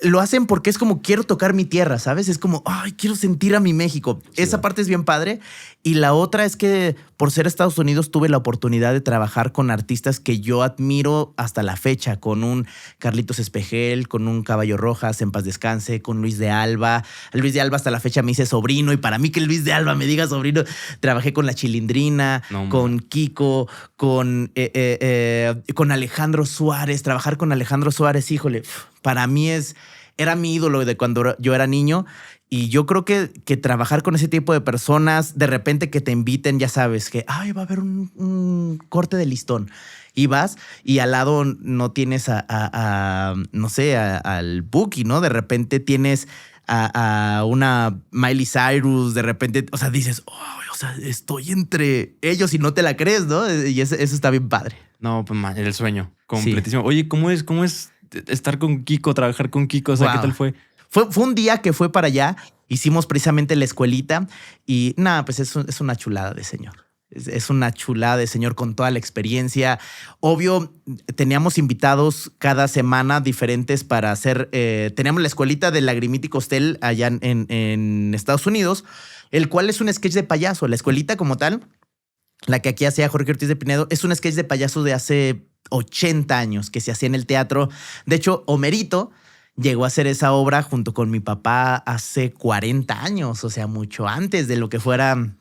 lo hacen porque es como quiero tocar mi tierra, ¿sabes? Es como, ay, quiero sentir a mi México. Sí. Esa parte es bien padre. Y la otra es que por ser Estados Unidos tuve la oportunidad de trabajar con artistas que yo admiro hasta la fecha, con un Carlitos Espejel, con un Caballo Rojas, en paz descanse, con Luis de Alba. Luis de Alba hasta la fecha me dice sobrino y para mí que Luis de Alba me diga sobrino, trabajé con La Chilindrina, con Kiko, con Alejandro Suárez. Trabajar con Alejandro Suárez, híjole, para mí era mi ídolo de cuando yo era niño. Y yo creo que trabajar con ese tipo de personas, de repente que te inviten, ya sabes, que ay, va a haber un corte de listón. Y vas y al lado no tienes no sé, al Buki, ¿no? De repente tienes a una Miley Cyrus, de repente, o sea, dices, oh, o sea, estoy entre ellos y no te la crees, ¿no? Y eso está bien padre. No, pues man, el sueño, completísimo. Sí. Oye, ¿cómo es estar con Kiko, trabajar con Kiko? O sea, wow. ¿Qué tal fue? Fue un día que fue para allá, hicimos precisamente la escuelita y nada, pues es una chulada de señor. Es una chulada de señor con toda la experiencia. Obvio, teníamos invitados cada semana diferentes para hacer... teníamos la escuelita de Lagrimita y Costel allá en Estados Unidos, el cual es un sketch de payaso. La escuelita como tal, la que aquí hacía Jorge Ortiz de Pinedo, es un sketch de payaso de hace 80 años que se hacía en el teatro. De hecho, Homerito llegó a hacer esa obra junto con mi papá hace 40 años, o sea, mucho antes de lo que fuera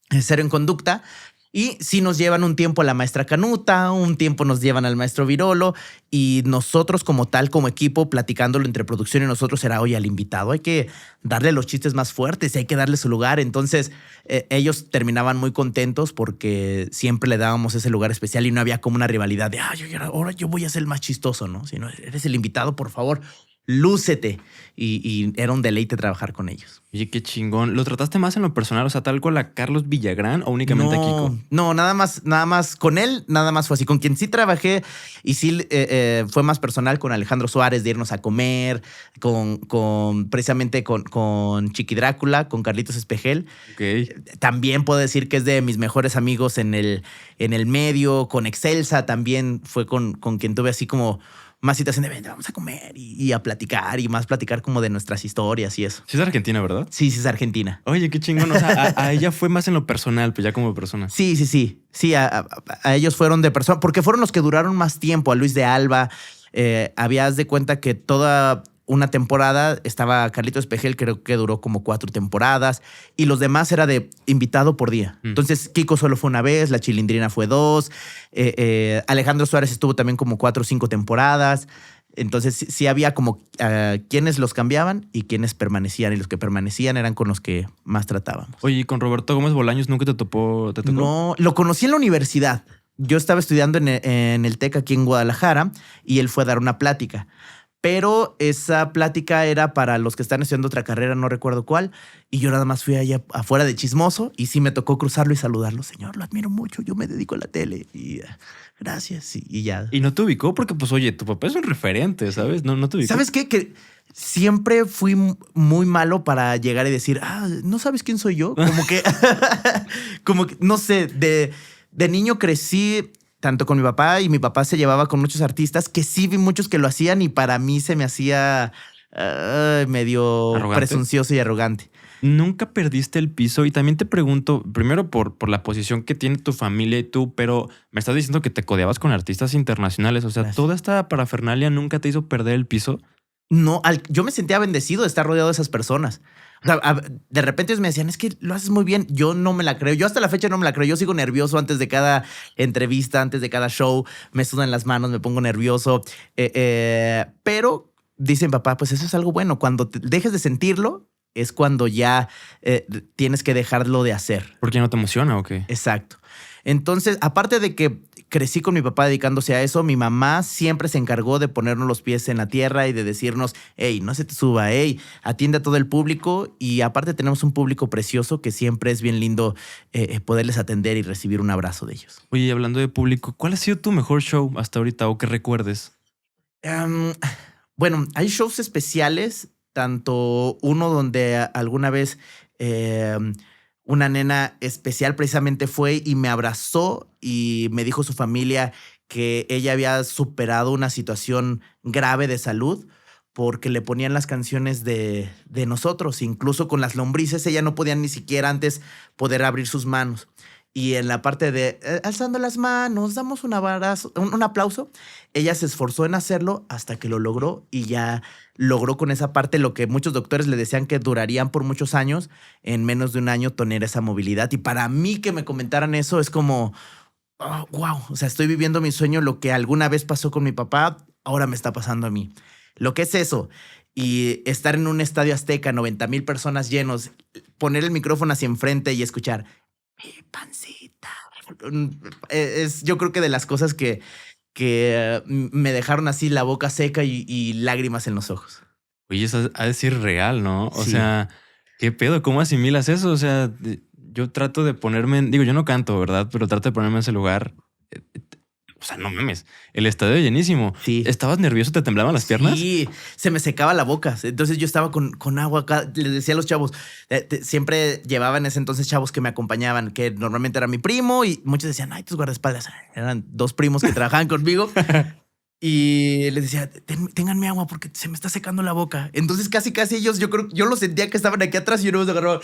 Cero en Conducta. Y sí nos llevan un tiempo a la maestra Canuta, un tiempo nos llevan al maestro Virolo y nosotros como tal, como equipo, platicándolo entre producción y nosotros era, oye, al invitado hay que darle los chistes más fuertes, hay que darle su lugar. Entonces ellos terminaban muy contentos porque siempre le dábamos ese lugar especial y no había como una rivalidad de, ahora yo voy a ser el más chistoso, ¿no? Sino eres el invitado, por favor, lúcete. Y era un deleite trabajar con ellos. Oye, qué chingón. ¿Lo trataste más en lo personal? O sea, tal cual a Carlos Villagrán o únicamente a Kiko. No, nada más con él, nada más fue así. Con quien sí trabajé y sí fue más personal con Alejandro Suárez de irnos a comer, precisamente con Chiqui Drácula, con Carlitos Espejel. Ok. También puedo decir que es de mis mejores amigos en el medio. Con Excelsa también fue con quien tuve así como más situación de, vente, vamos a comer y a platicar y más platicar como de nuestras historias y eso. Sí es Argentina, ¿verdad? Sí, es Argentina. Oye, qué chingón. O sea, a ella fue más en lo personal, pues ya como persona. Sí. Sí, a ellos fueron de persona, porque fueron los que duraron más tiempo. A Luis de Alba, habías de cuenta que toda una temporada estaba Carlitos Espejel, creo que duró como 4 temporadas, y los demás era de invitado por día. Entonces, Kiko solo fue una vez, La Chilindrina fue 2, Alejandro Suárez estuvo también como 4 o 5 temporadas. Entonces, sí había como quienes los cambiaban y quienes permanecían, y los que permanecían eran con los que más tratábamos. Oye, ¿y con Roberto Gómez Bolaños nunca te tocó? No, lo conocí en la universidad. Yo estaba estudiando en el TEC aquí en Guadalajara y él fue a dar una plática. Pero esa plática era para los que están estudiando otra carrera, no recuerdo cuál. Y yo nada más fui allá afuera de chismoso y sí me tocó cruzarlo y saludarlo. Señor, lo admiro mucho, yo me dedico a la tele. Y gracias, y ya. Y no te ubicó porque, pues, oye, tu papá es un referente, ¿sabes? No te ubicó. ¿Sabes qué? Que siempre fui muy malo para llegar y decir, ¿no sabes quién soy yo? Como que, no sé, de niño crecí tanto con mi papá y mi papá se llevaba con muchos artistas que sí vi muchos que lo hacían y para mí se me hacía medio ¿Arrogante? Presuncioso y arrogante. Nunca perdiste el piso y también te pregunto, primero por la posición que tiene tu familia y tú, pero me estás diciendo que te codeabas con artistas internacionales, o sea, Gracias. ¿toda esta parafernalia nunca te hizo perder el piso? No, yo me sentía bendecido de estar rodeado de esas personas. O sea, de repente ellos me decían, es que lo haces muy bien. Yo no me la creo. Yo hasta la fecha no me la creo. Yo sigo nervioso antes de cada entrevista, antes de cada show. Me sudan las manos, me pongo nervioso. Pero dicen, papá, pues eso es algo bueno. Cuando dejes de sentirlo, es cuando ya tienes que dejarlo de hacer. ¿Por qué no te emociona o qué? Exacto. Entonces, aparte de que crecí con mi papá dedicándose a eso, mi mamá siempre se encargó de ponernos los pies en la tierra y de decirnos, hey, no se te suba, hey, atiende a todo el público. Y aparte tenemos un público precioso que siempre es bien lindo poderles atender y recibir un abrazo de ellos. Oye, hablando de público, ¿cuál ha sido tu mejor show hasta ahorita o que recuerdes? Bueno, hay shows especiales, tanto uno donde alguna vez una nena especial precisamente fue y me abrazó y me dijo su familia que ella había superado una situación grave de salud porque le ponían las canciones de nosotros. Incluso con las lombrices ella no podía ni siquiera antes poder abrir sus manos. Y en la parte de alzando las manos, damos un aplauso, ella se esforzó en hacerlo hasta que lo logró y ya logró con esa parte lo que muchos doctores le decían que durarían por muchos años, en menos de un año tener esa movilidad. Y para mí que me comentaran eso es como, wow, o sea, estoy viviendo mi sueño, lo que alguna vez pasó con mi papá, ahora me está pasando a mí. Lo que es eso. Y estar en un estadio Azteca, 90,000 personas llenos, poner el micrófono hacia enfrente y escuchar mi pancita. Yo creo que de las cosas que me dejaron así la boca seca y lágrimas en los ojos. Oye, eso ha de ser real, ¿no? O Sí. sea, ¿qué pedo? ¿Cómo asimilas eso? O sea, yo trato de ponerme, digo, yo no canto, ¿verdad? Pero trato de ponerme en ese lugar. O sea, no mames, el estadio llenísimo. Sí. ¿Estabas nervioso? ¿Te temblaban las piernas? Sí, se me secaba la boca. Entonces yo estaba con agua acá. Les decía a los chavos, siempre llevaba en ese entonces chavos que me acompañaban, que normalmente era mi primo y muchos decían, ay, tus guardaespaldas. Eran 2 primos que trabajaban conmigo. Y les decía, ténganme agua porque se me está secando la boca. Entonces casi ellos, yo los sentía que estaban aquí atrás y yo no me agarraba.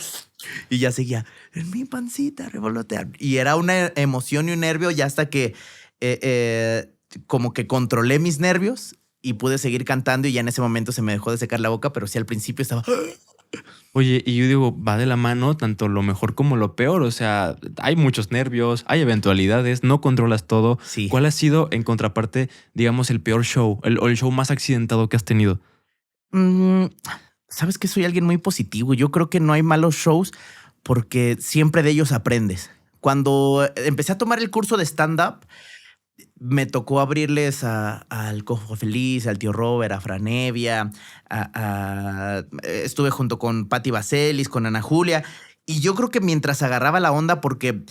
Y ya seguía, en mi pancita, revolotear. Y era una emoción y un nervio ya hasta que como que controlé mis nervios y pude seguir cantando y ya en ese momento se me dejó de secar la boca, pero sí al principio estaba Oye, y yo digo, va de la mano tanto lo mejor como lo peor. O sea, hay muchos nervios, hay eventualidades, no controlas todo. Sí. ¿Cuál ha sido, en contraparte, digamos, el peor show o el show más accidentado que has tenido? Mm, Sabes que soy alguien muy positivo. Yo creo que no hay malos shows porque siempre de ellos aprendes. Cuando empecé a tomar el curso de stand-up, me tocó abrirles al Cojo Feliz, al Tío Robert, a Franevia, estuve junto con Patti Vaselis, con Ana Julia, y yo creo que mientras agarraba la onda, porque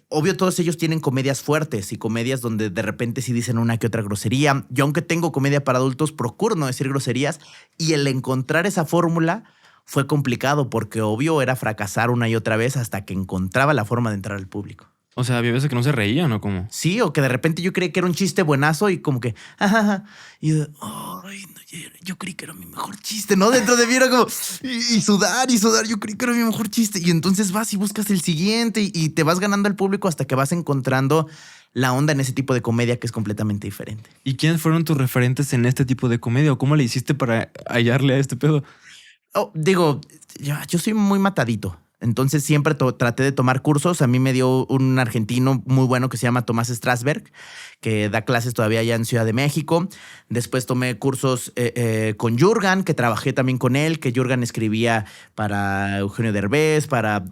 obvio todos ellos tienen comedias fuertes y comedias donde de repente sí dicen una que otra grosería. Yo aunque tengo comedia para adultos, procuro no decir groserías, y el encontrar esa fórmula fue complicado porque obvio era fracasar una y otra vez hasta que encontraba la forma de entrar al público. O sea, había veces que no se reían o cómo. Sí, o que de repente yo creí que era un chiste buenazo y como que, ajaja, y yo, ay, no, yo creí que era mi mejor chiste, ¿no? Dentro de mí era como, y sudar, yo creí que era mi mejor chiste. Y entonces vas y buscas el siguiente y te vas ganando al público hasta que vas encontrando la onda en ese tipo de comedia que es completamente diferente. ¿Y quiénes fueron tus referentes en este tipo de comedia? ¿O cómo le hiciste para hallarle a este pedo? Digo, yo soy muy matadito. Entonces siempre traté de tomar cursos. A mí me dio un argentino muy bueno que se llama Tomás Strasberg, que da clases todavía allá en Ciudad de México. Después tomé cursos con Jürgen, que trabajé también con él, que Jürgen escribía para Eugenio Derbez, para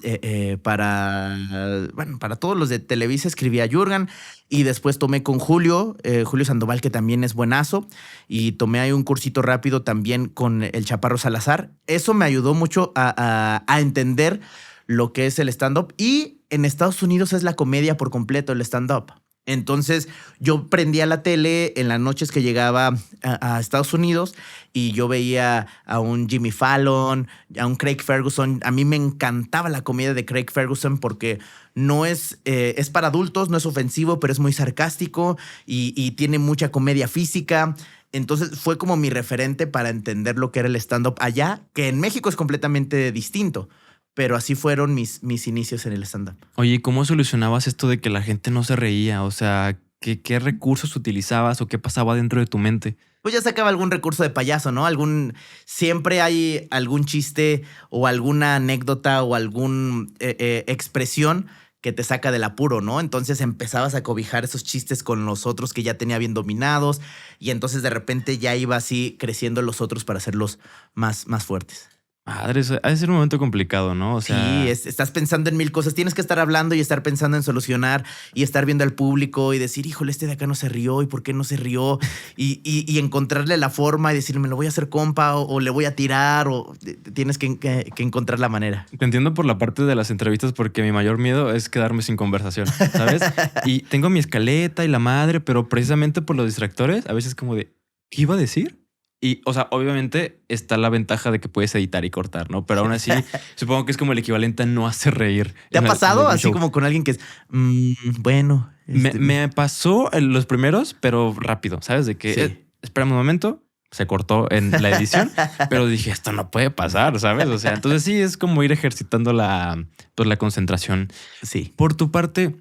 todos los de Televisa escribía Jürgen. Y después tomé con Julio Sandoval, que también es buenazo. Y tomé ahí un cursito rápido también con el Chaparro Salazar. Eso me ayudó mucho a entender lo que es el stand-up. Y en Estados Unidos es la comedia por completo, el stand-up. Entonces yo prendía la tele en las noches que llegaba a Estados Unidos y yo veía a un Jimmy Fallon, a un Craig Ferguson. A mí me encantaba la comedia de Craig Ferguson porque no es para adultos, no es ofensivo, pero es muy sarcástico y tiene mucha comedia física. Entonces fue como mi referente para entender lo que era el stand-up allá, que en México es completamente distinto. Pero así fueron mis inicios en el stand-up. Oye, ¿y cómo solucionabas esto de que la gente no se reía? O sea, ¿qué recursos utilizabas o qué pasaba dentro de tu mente? Pues ya sacaba algún recurso de payaso, ¿no? Siempre hay algún chiste o alguna anécdota o algún expresión que te saca del apuro, ¿no? Entonces empezabas a cobijar esos chistes con los otros que ya tenía bien dominados y entonces de repente ya iba así creciendo los otros para hacerlos más fuertes. Madre, eso ha de ser un momento complicado, ¿no? O sea, Sí, estás pensando en mil cosas. Tienes que estar hablando y estar pensando en solucionar y estar viendo al público y decir, híjole, este de acá no se rió y por qué no se rió. Y encontrarle la forma y decirle, me lo voy a hacer compa o le voy a tirar o tienes que encontrar la manera. te entiendo por la parte de las entrevistas porque mi mayor miedo es quedarme sin conversación, ¿sabes? Y tengo mi escaleta y la madre, pero precisamente por los distractores, a veces como de, ¿qué iba a decir? Y, o sea, obviamente está la ventaja de que puedes editar y cortar, ¿no? Pero aún así, supongo que es como el equivalente a no hacer reír. ¿Te ha pasado así show. como con alguien que es, bueno? Me pasó en los primeros, pero rápido, ¿sabes? De que, Sí. espérame un momento, se cortó en la edición, pero dije, esto no puede pasar, ¿sabes? O sea, entonces sí, es como ir ejercitando pues, la concentración. Sí. Por tu parte,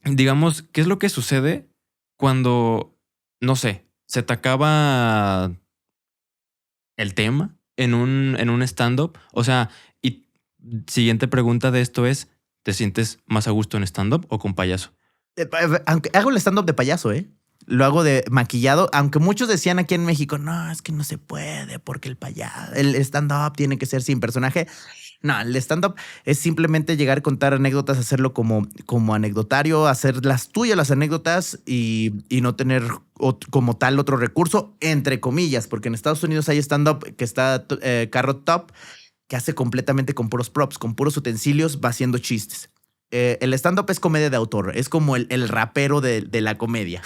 digamos, ¿qué es lo que sucede cuando, no sé, se te acaba el tema en un stand-up? O sea, y siguiente pregunta de esto es, ¿te sientes más a gusto en stand-up o con payaso? Aunque hago el stand-up de payaso, ¿eh? Lo hago de maquillado, aunque muchos decían aquí en México, no, es que no se puede porque el stand-up tiene que ser sin personaje. No, el stand-up es simplemente llegar a contar anécdotas, hacerlo como anecdotario, hacer las tuyas, las anécdotas y no tener como tal otro recurso, entre comillas, porque en Estados Unidos hay stand-up que está Carrot Top, que hace completamente con puros props, con puros utensilios, va haciendo chistes. El stand-up es comedia de autor, es como el rapero de la comedia.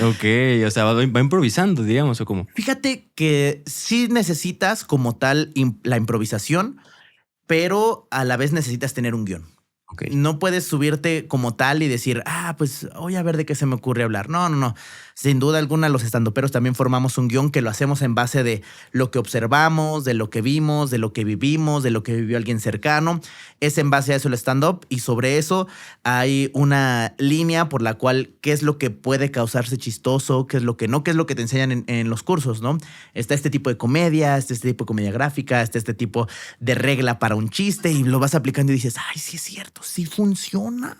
Ok, o sea, va improvisando, digamos, o como. Fíjate que sí necesitas como tal la improvisación, pero a la vez necesitas tener un guión. Ok. No puedes subirte como tal y decir, pues voy a ver de qué se me ocurre hablar. No, no, no. Sin duda alguna, los estandoperos también formamos un guión que lo hacemos en base de lo que observamos, de lo que vimos, de lo que vivimos, de lo que vivió alguien cercano. Es en base a eso el stand-up y sobre eso hay una línea por la cual qué es lo que puede causarse chistoso, qué es lo que no, qué es lo que te enseñan en los cursos, ¿no? Está este tipo de comedia, está este tipo de comedia gráfica, está este tipo de regla para un chiste y lo vas aplicando y dices, ay, sí es cierto, sí funciona.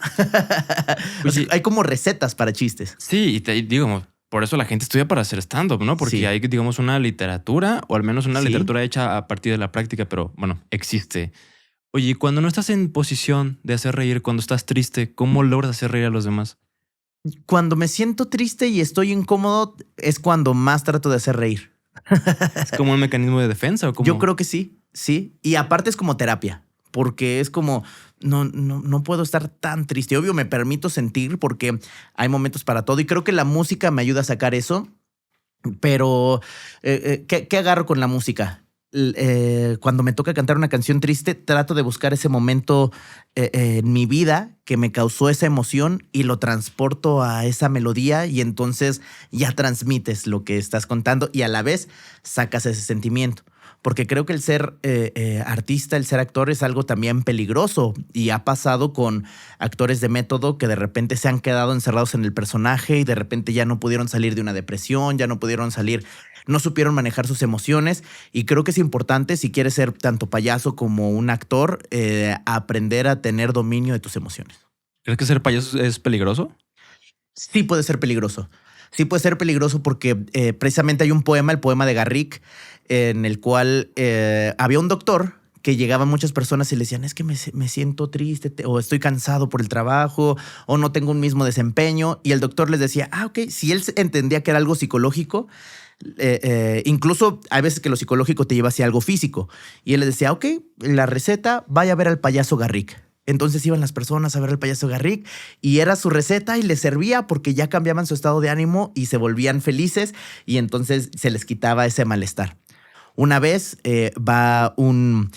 O sea, Oye, hay como recetas para chistes. sí, y digo, por eso la gente estudia para hacer stand-up, ¿no? Porque Sí. hay, digamos, una literatura, o al menos una Sí. literatura hecha a partir de la práctica, pero bueno, existe. Oye, y cuando no estás en posición de hacer reír, cuando estás triste, ¿cómo logras hacer reír a los demás? Cuando me siento triste y estoy incómodo es cuando más trato de hacer reír. ¿Es como un mecanismo de defensa o cómo? Yo creo que sí, sí. Y aparte es como terapia, porque es como, no puedo estar tan triste. Obvio, me permito sentir porque hay momentos para todo y creo que la música me ayuda a sacar eso. Pero, ¿qué agarro con la música? Cuando me toca cantar una canción triste, trato de buscar ese momento en mi vida que me causó esa emoción y lo transporto a esa melodía y entonces ya transmites lo que estás contando y a la vez sacas ese sentimiento. Porque creo que el ser artista, el ser actor es algo también peligroso y ha pasado con actores de método que de repente se han quedado encerrados en el personaje y de repente ya no pudieron salir de una depresión, ya no pudieron salir, no supieron manejar sus emociones y creo que es importante si quieres ser tanto payaso como un actor, aprender a tener dominio de tus emociones. ¿Crees que ser payaso es peligroso? Sí puede ser peligroso. Sí puede ser peligroso porque precisamente hay un poema, el poema de Garrick, en el cual había un doctor que llegaban muchas personas y le decían, es que me siento triste o estoy cansado por el trabajo o no tengo un mismo desempeño. Y el doctor les decía, ok, si él entendía que era algo psicológico, incluso hay veces que lo psicológico te lleva hacia algo físico. Y él les decía, ok, la receta, vaya a ver al payaso Garrick. Entonces iban las personas a ver al payaso Garrick y era su receta y les servía porque ya cambiaban su estado de ánimo y se volvían felices y entonces se les quitaba ese malestar. Una vez va un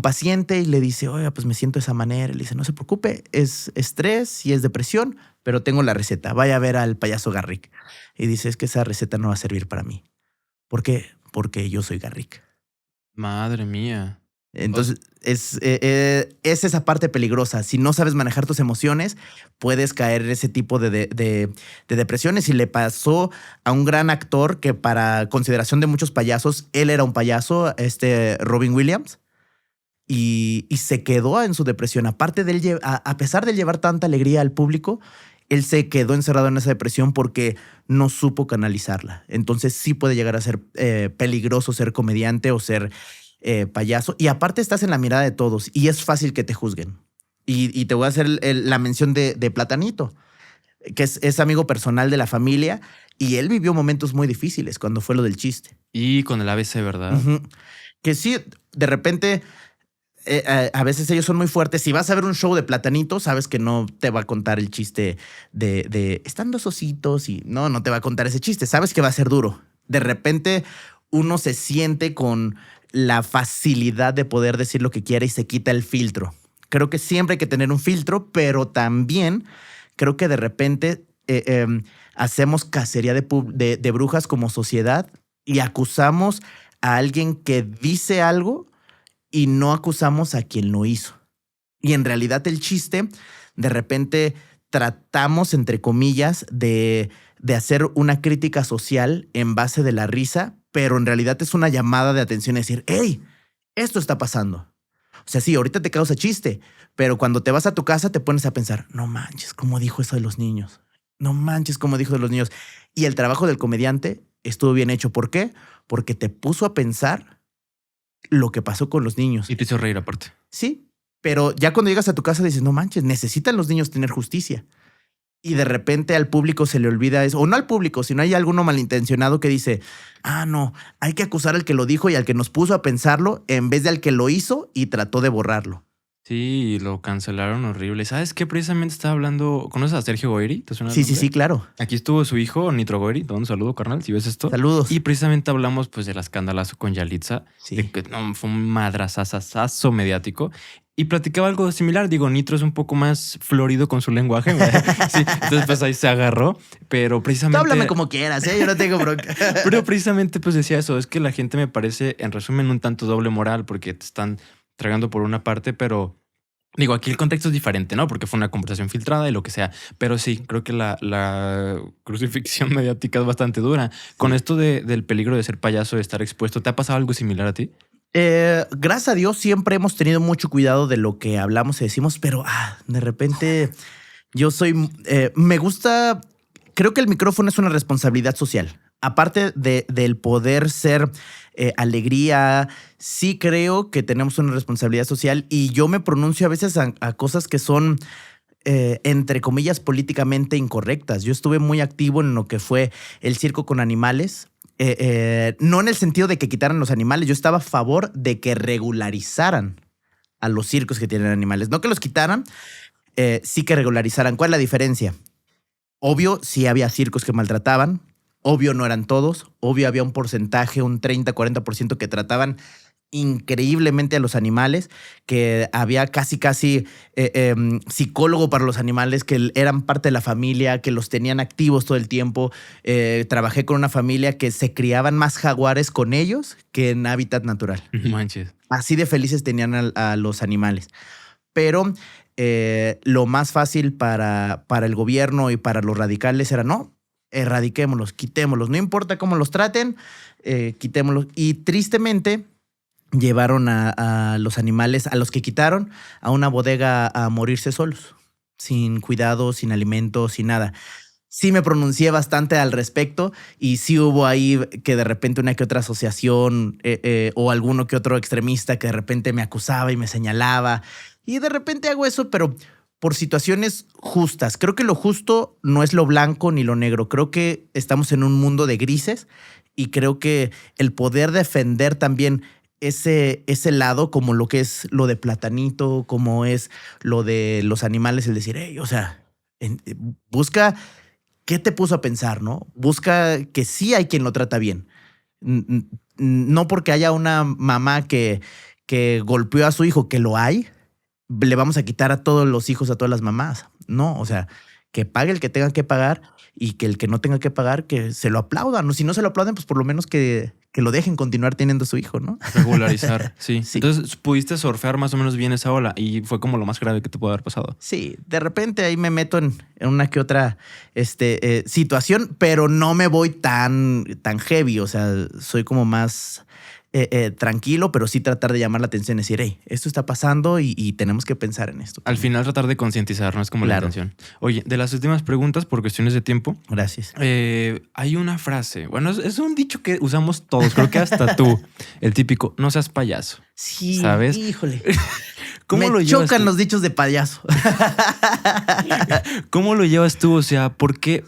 paciente y le dice, oiga, pues me siento de esa manera. Y le dice, no se preocupe, es estrés y es depresión, pero tengo la receta. Vaya a ver al payaso Garrick. Y dice, es que esa receta no va a servir para mí. ¿Por qué? Porque yo soy Garrick. Madre mía. Entonces, es esa parte peligrosa. Si no sabes manejar tus emociones, puedes caer en ese tipo de depresiones. Y le pasó a un gran actor que para consideración de muchos payasos, él era un payaso, Robin Williams, y se quedó en su depresión. Aparte de él, a pesar de llevar tanta alegría al público, él se quedó encerrado en esa depresión porque no supo canalizarla. Entonces sí puede llegar a ser peligroso ser comediante o ser payaso. Y aparte estás en la mirada de todos y es fácil que te juzguen. Y te voy a hacer la mención de Platanito, que es amigo personal de la familia y él vivió momentos muy difíciles cuando fue lo del chiste. Y con el ABC, ¿verdad? Uh-huh. Que sí, de repente, a veces ellos son muy fuertes. Si vas a ver un show de Platanito, sabes que no te va a contar el chiste de están dos ositos y no te va a contar ese chiste. Sabes que va a ser duro. De repente uno se siente con la facilidad de poder decir lo que quiere y se quita el filtro. Creo que siempre hay que tener un filtro, pero también creo que de repente hacemos cacería de brujas como sociedad y acusamos a alguien que dice algo y no acusamos a quien lo hizo. Y en realidad el chiste, de repente tratamos, entre comillas, de hacer una crítica social en base de la risa, pero en realidad es una llamada de atención y decir, hey, esto está pasando. O sea, sí, ahorita te causa chiste, pero cuando te vas a tu casa te pones a pensar, no manches, ¿cómo dijo eso de los niños? No manches, ¿cómo dijo de los niños? Y el trabajo del comediante estuvo bien hecho. ¿Por qué? Porque te puso a pensar lo que pasó con los niños. Y te hizo reír aparte. Sí, pero ya cuando llegas a tu casa dices, no manches, necesitan los niños tener justicia. Y de repente al público se le olvida eso. O no al público, sino hay alguno malintencionado que dice, no, hay que acusar al que lo dijo y al que nos puso a pensarlo en vez de al que lo hizo y trató de borrarlo. Sí, lo cancelaron horrible. ¿Sabes qué? Precisamente estaba hablando. ¿Conoces a Sergio Goyri? ¿Te suena el Sí, sí, nombre? sí, claro. Aquí estuvo su hijo, Nitro Goyri. Te mando un saludo, carnal, si ves esto. Saludos. Y precisamente hablamos pues del escandalazo con Yalitza, de Sí. que no, fue un madrazazazo mediático. Y platicaba algo similar. Digo, Nitro es un poco más florido con su lenguaje. Sí, entonces pues ahí se agarró. Pero Tú precisamente. háblame como quieras, ¿eh? Yo no tengo bronca. Pero precisamente pues decía eso. Es que la gente me parece, en resumen, un tanto doble moral porque te están tragando por una parte, pero. Digo, aquí el contexto es diferente, ¿no? Porque fue una conversación filtrada y lo que sea. Pero sí, creo que la crucifixión mediática es bastante dura. Con esto del peligro de ser payaso, de estar expuesto, ¿te ha pasado algo similar a ti? Gracias a Dios siempre hemos tenido mucho cuidado de lo que hablamos y decimos, pero de repente yo soy, me gusta, creo que el micrófono es una responsabilidad social. Aparte del poder ser alegría, sí creo que tenemos una responsabilidad social y yo me pronuncio a veces a cosas que son, entre comillas, políticamente incorrectas. Yo estuve muy activo en lo que fue el circo con animales. No en el sentido de que quitaran los animales, yo estaba a favor de que regularizaran a los circos que tienen animales. No que los quitaran, sí que regularizaran. ¿Cuál es la diferencia? Obvio, sí había circos que maltrataban. Obvio, no eran todos. Obvio, había un porcentaje, un 30-40% que trataban increíblemente a los animales, que había casi psicólogo para los animales, que eran parte de la familia, que los tenían activos todo el tiempo. Trabajé con una familia que se criaban más jaguares con ellos que en hábitat natural. No manches. Así de felices tenían a los animales. Pero lo más fácil para el gobierno y para los radicales era no, erradiquémoslos, quitémoslos. No importa cómo los traten, quitémoslos. Y tristemente llevaron a los animales, a los que quitaron, a una bodega a morirse solos, sin cuidado, sin alimento, sin nada. Sí me pronuncié bastante al respecto y sí hubo ahí que de repente una que otra asociación o alguno que otro extremista que de repente me acusaba y me señalaba y de repente hago eso, pero por situaciones justas. Creo que lo justo no es lo blanco ni lo negro. Creo que estamos en un mundo de grises y creo que el poder defender también ese lado, como lo que es lo de Platanito, como es lo de los animales, el decir, hey, o sea, busca qué te puso a pensar, ¿no? Busca que sí hay quien lo trata bien. No porque haya una mamá que golpeó a su hijo, que lo hay, le vamos a quitar a todos los hijos, a todas las mamás. No, o sea, que pague el que tenga que pagar y que el que no tenga que pagar, que se lo aplaudan. ¿No? Si no se lo aplauden, pues por lo menos que lo dejen continuar teniendo su hijo, ¿no? Regularizar, sí. Sí. Entonces, pudiste surfear más o menos bien esa ola y fue como lo más grave que te pudo haber pasado. Sí, de repente ahí me meto en una que otra situación, pero no me voy tan heavy. O sea, soy como más tranquilo, pero sí tratar de llamar la atención y decir, hey, esto está pasando y tenemos que pensar en esto. Al final tratar de concientizar, no es como Claro. la intención. Oye, de las últimas preguntas, por cuestiones de tiempo, Gracias. hay una frase, bueno, es un dicho que usamos todos, creo que hasta tú, el típico, no seas payaso. Sí, ¿Sabes? híjole. ¿Cómo me lo llevas chocan tú? los dichos de payaso. ¿Cómo lo llevas tú? O sea, ¿por qué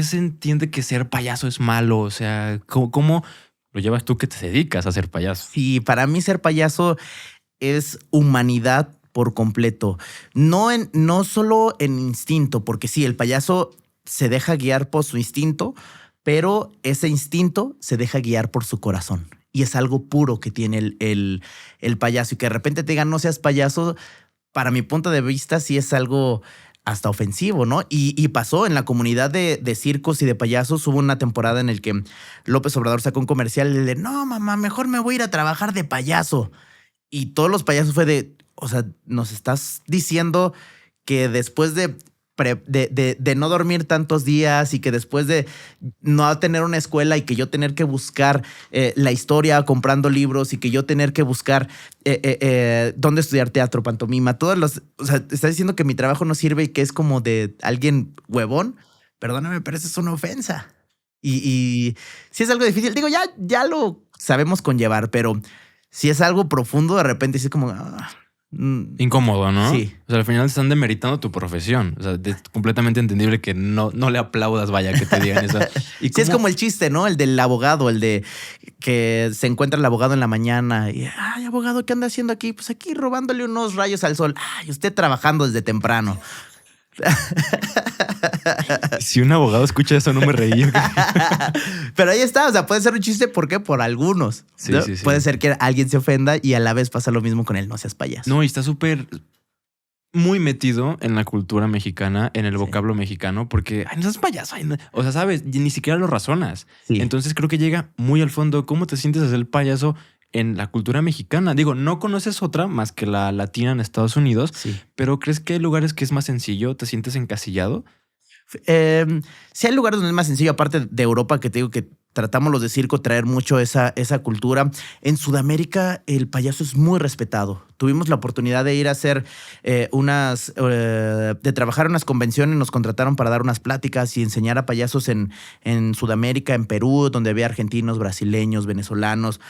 se entiende que ser payaso es malo? O sea, ¿cómo lo llevas tú que te dedicas a ser payaso? Sí, para mí ser payaso es humanidad por completo. No solo en instinto, porque sí, el payaso se deja guiar por su instinto, pero ese instinto se deja guiar por su corazón. Y es algo puro que tiene el payaso. Y que de repente te digan no seas payaso, para mi punto de vista sí es algo hasta ofensivo, ¿no? Y pasó en la comunidad de circos y de payasos. Hubo una temporada en el que López Obrador sacó un comercial de no, mamá, mejor me voy a ir a trabajar de payaso. Y todos los payasos fue de, o sea, nos estás diciendo que después de no dormir tantos días y que después de no tener una escuela y que yo tener que buscar la historia comprando libros y que yo tener que buscar dónde estudiar teatro, pantomima, todos los, o sea, está diciendo que mi trabajo no sirve y que es como de alguien huevón, perdóname, pero eso es una ofensa. Y si es algo difícil, digo, ya lo sabemos conllevar, pero si es algo profundo, de repente sí es como, Incómodo, ¿no? Sí. O sea, al final están demeritando tu profesión. O sea, es completamente entendible que no le aplaudas, vaya, que te digan eso. ¿Y Sí, es como el chiste, ¿no? El del abogado, el de que se encuentra el abogado en la mañana y, ay, abogado, ¿qué anda haciendo aquí? Pues aquí robándole unos rayos al sol. Ay, usted trabajando desde temprano. Si un abogado escucha eso, no me reí. ¿Okay? Pero ahí está, o sea, puede ser un chiste, ¿por qué? Por algunos. Sí, ¿no? sí, sí. Puede ser que alguien se ofenda y a la vez pasa lo mismo con el no seas payaso. No, y está súper muy metido en la cultura mexicana, en el vocablo mexicano, porque, ay, no seas payaso. Ay, no. O sea, sabes, ni siquiera lo razonas. Sí. Entonces creo que llega muy al fondo. ¿Cómo te sientes a ser el payaso en la cultura mexicana? Digo, no conoces otra más que la latina en Estados Unidos, Sí. pero ¿crees que hay lugares que es más sencillo? ¿Te sientes encasillado? Sí hay lugares donde es más sencillo, aparte de Europa, que te digo que tratamos los de circo traer mucho esa cultura. En Sudamérica el payaso es muy respetado. Tuvimos la oportunidad de ir a hacer de trabajar en unas convenciones, nos contrataron para dar unas pláticas y enseñar a payasos en Sudamérica, en Perú, donde había argentinos, brasileños, venezolanos.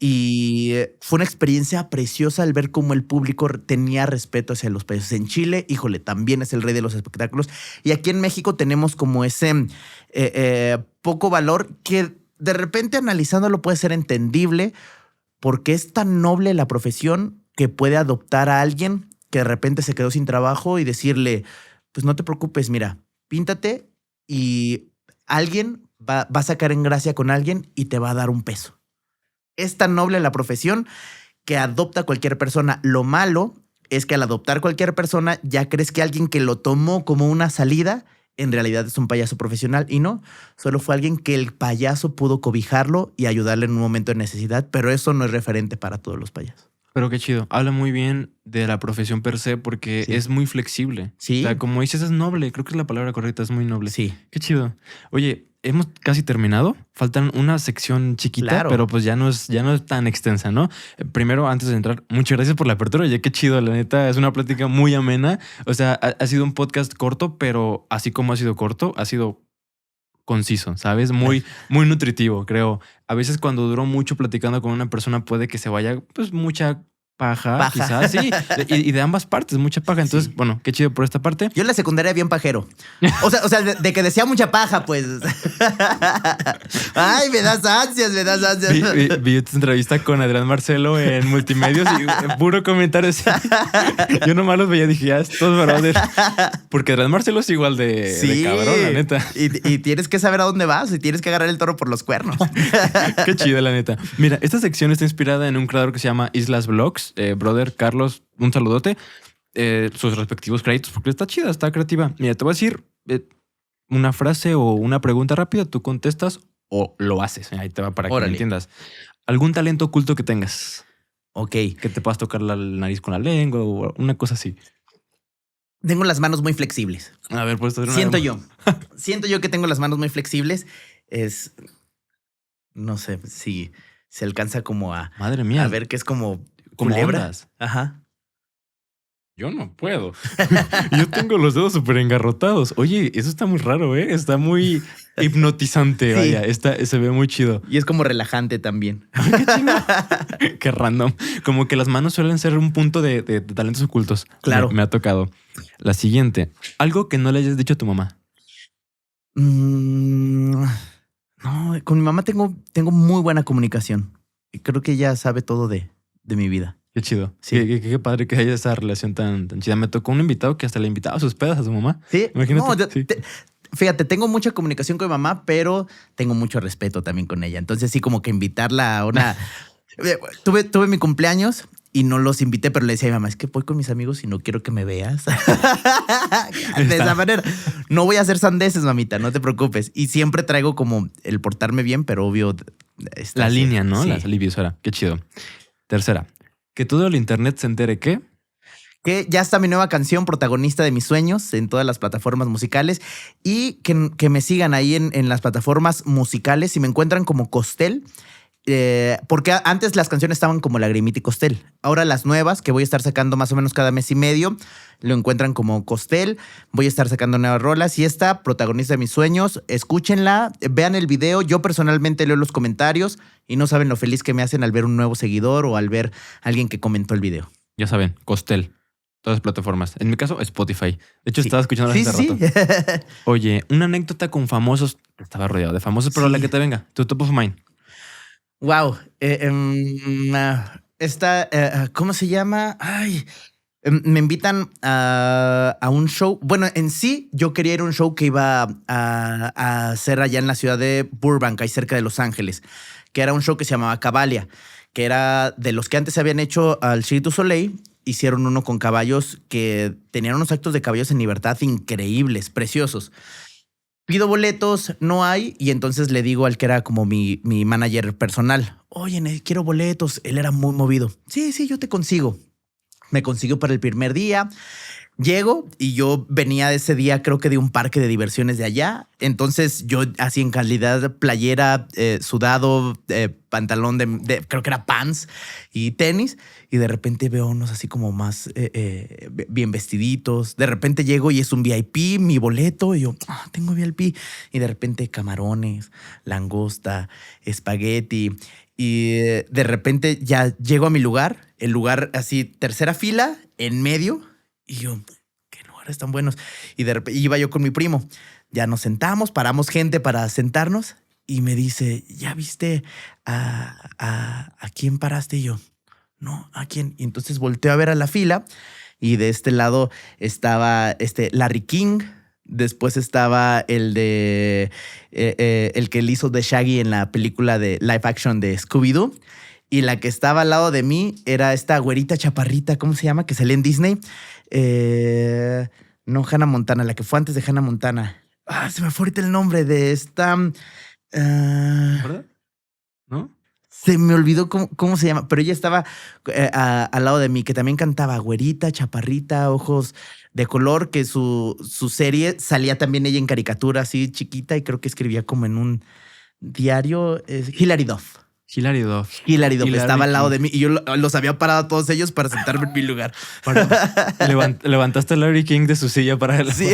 Y fue una experiencia preciosa al ver cómo el público tenía respeto hacia los payasos. En Chile, híjole, también es el rey de los espectáculos. Y aquí en México tenemos como ese poco valor que de repente analizándolo puede ser entendible porque es tan noble la profesión que puede adoptar a alguien que de repente se quedó sin trabajo y decirle, pues no te preocupes, mira, píntate y alguien va a sacar en gracia con alguien y te va a dar un peso. Es tan noble la profesión que adopta a cualquier persona. Lo malo es que al adoptar cualquier persona ya crees que alguien que lo tomó como una salida en realidad es un payaso profesional y no, solo fue alguien que el payaso pudo cobijarlo y ayudarle en un momento de necesidad, pero eso no es referente para todos los payasos. Pero qué chido. Habla muy bien de la profesión per se porque Sí. es muy flexible. Sí. O sea, como dices, es noble. Creo que es la palabra correcta, es muy noble. Sí. Qué chido. Oye, hemos casi terminado. Faltan una sección chiquita, Claro. pero pues ya no es tan extensa, ¿no? Primero, antes de entrar, muchas gracias por la apertura. Oye, qué chido, la neta. Es una plática muy amena. O sea, ha sido un podcast corto, pero así como ha sido corto, ha sido conciso, ¿sabes? Muy nutritivo, creo. A veces cuando duró mucho platicando con una persona puede que se vaya, pues, mucha paja. Quizás, sí. Y de ambas partes, mucha paja. Entonces, Sí. bueno, qué chido por esta parte. Yo en la secundaria bien pajero. O sea, de que decía mucha paja, pues. Ay, me das ansias. Vi tu entrevista con Adrián Marcelo en Multimedios y puro comentario así. Yo nomás los veía y dije, ya, estos brother. Porque Adrián Marcelo es igual de cabrón, la neta. Y tienes que saber a dónde vas y tienes que agarrar el toro por los cuernos. Qué chido, la neta. Mira, esta sección está inspirada en un creador que se llama Islas Vlogs. Brother Carlos, un saludote. Sus respectivos créditos, porque está chida, está creativa. Mira, te voy a decir una frase o una pregunta rápida, tú contestas o lo haces. Ahí te va para que Órale. me entiendas. ¿Algún talento oculto que tengas? Ok. Que te puedas tocar la nariz con la lengua o una cosa así. Tengo las manos muy flexibles. A ver, puedes hacer una... Siento yo que tengo las manos muy flexibles. No sé si se alcanza como a Madre mía. ver que es como ¿Cómo culebra. andas? Ajá. Yo no puedo. Yo tengo los dedos súper engarrotados. Oye, eso está muy raro, ¿eh? Está muy hipnotizante, Sí. vaya. Se ve muy chido. Y es como relajante también. Qué chingón. Qué random. Como que las manos suelen ser un punto de talentos ocultos. Claro. Me ha tocado. La siguiente. Algo que no le hayas dicho a tu mamá. No, con mi mamá tengo muy buena comunicación. Y creo que ella sabe todo de mi vida. Qué chido. Sí. Qué padre que haya esa relación tan chida. Me tocó un invitado que hasta le invitaba a sus pedas a su mamá. Sí, Imagínate. No, Sí. fíjate, tengo mucha comunicación con mi mamá, pero tengo mucho respeto también con ella. Entonces sí, como que invitarla a una... tuve mi cumpleaños y no los invité, pero le decía a mi mamá, es que voy con mis amigos y no quiero que me veas. De esa manera. No voy a hacer sandeces, mamita, no te preocupes. Y siempre traigo como el portarme bien, pero obvio... La línea, ¿no? Sí. La divisora. Qué chido. Tercera. Que todo el internet se entere que... Que ya está mi nueva canción, Protagonista de mis sueños, en todas las plataformas musicales. Y que me sigan ahí en las plataformas musicales. Si me encuentran como Costel. Porque antes las canciones estaban como Lagrimita y Costel. Ahora las nuevas, que voy a estar sacando más o menos cada mes y medio, lo encuentran como Costel. Voy a estar sacando nuevas rolas. Y esta, Protagonista de mis sueños, escúchenla, vean el video. Yo personalmente leo los comentarios y no saben lo feliz que me hacen al ver un nuevo seguidor o al ver a alguien que comentó el video. Ya saben, Costel. Todas las plataformas. En mi caso, Spotify. De hecho, Sí. estaba escuchando Sí, hace sí, rato. sí. Oye, una anécdota con famosos. Estaba rodeado de famosos, pero Sí. la que te venga. Tu top of mind. Wow. ¿Cómo se llama? Ay, me invitan a un show. Bueno, en sí, yo quería ir a un show que iba a hacer allá en la ciudad de Burbank, ahí cerca de Los Ángeles, que era un show que se llamaba Cavalia, que era de los que antes se habían hecho al Cirque du Soleil. Hicieron uno con caballos que tenían unos actos de caballos en libertad increíbles, preciosos. Pido boletos, no hay, y entonces le digo al que era como mi manager personal, oye, quiero boletos. Él era muy movido. Sí, sí, yo te consigo. Me consiguió para el primer día. Llego y yo venía de ese día, creo que de un parque de diversiones de allá. Entonces yo así en calidad playera, sudado, pantalón creo que era pants y tenis. Y de repente veo unos así como más bien vestiditos. De repente llego y es un VIP, mi boleto. Y yo, tengo VIP. Y de repente camarones, langosta, espagueti. Y de repente ya llego a mi lugar, el lugar así, tercera fila, en medio. Y yo, qué lugares tan buenos. Y de repente iba yo con mi primo. Ya nos sentamos, paramos gente para sentarnos. Y me dice, ¿ya viste a quién paraste? Y yo, no, ¿a quién? Y entonces volteo a ver a la fila. Y de este lado estaba Larry King. Después estaba el que le hizo de Shaggy en la película de live action de Scooby-Doo. Y la que estaba al lado de mí era esta güerita chaparrita, ¿cómo se llama? Que sale en Disney. No, Hannah Montana, la que fue antes de Hannah Montana. Se me fue ahorita el nombre de esta. ¿Verdad? ¿No? Se me olvidó cómo se llama, pero ella estaba al lado de mí, que también cantaba, güerita, chaparrita, ojos de color, que su serie salía también ella en caricatura así chiquita y creo que escribía como en un diario. Hilary Duff. Hilary Duff. Hilary Duff estaba al lado King. de mí y yo los había parado a todos ellos para sentarme en mi lugar. Levantaste a Larry King de su silla para la Sí.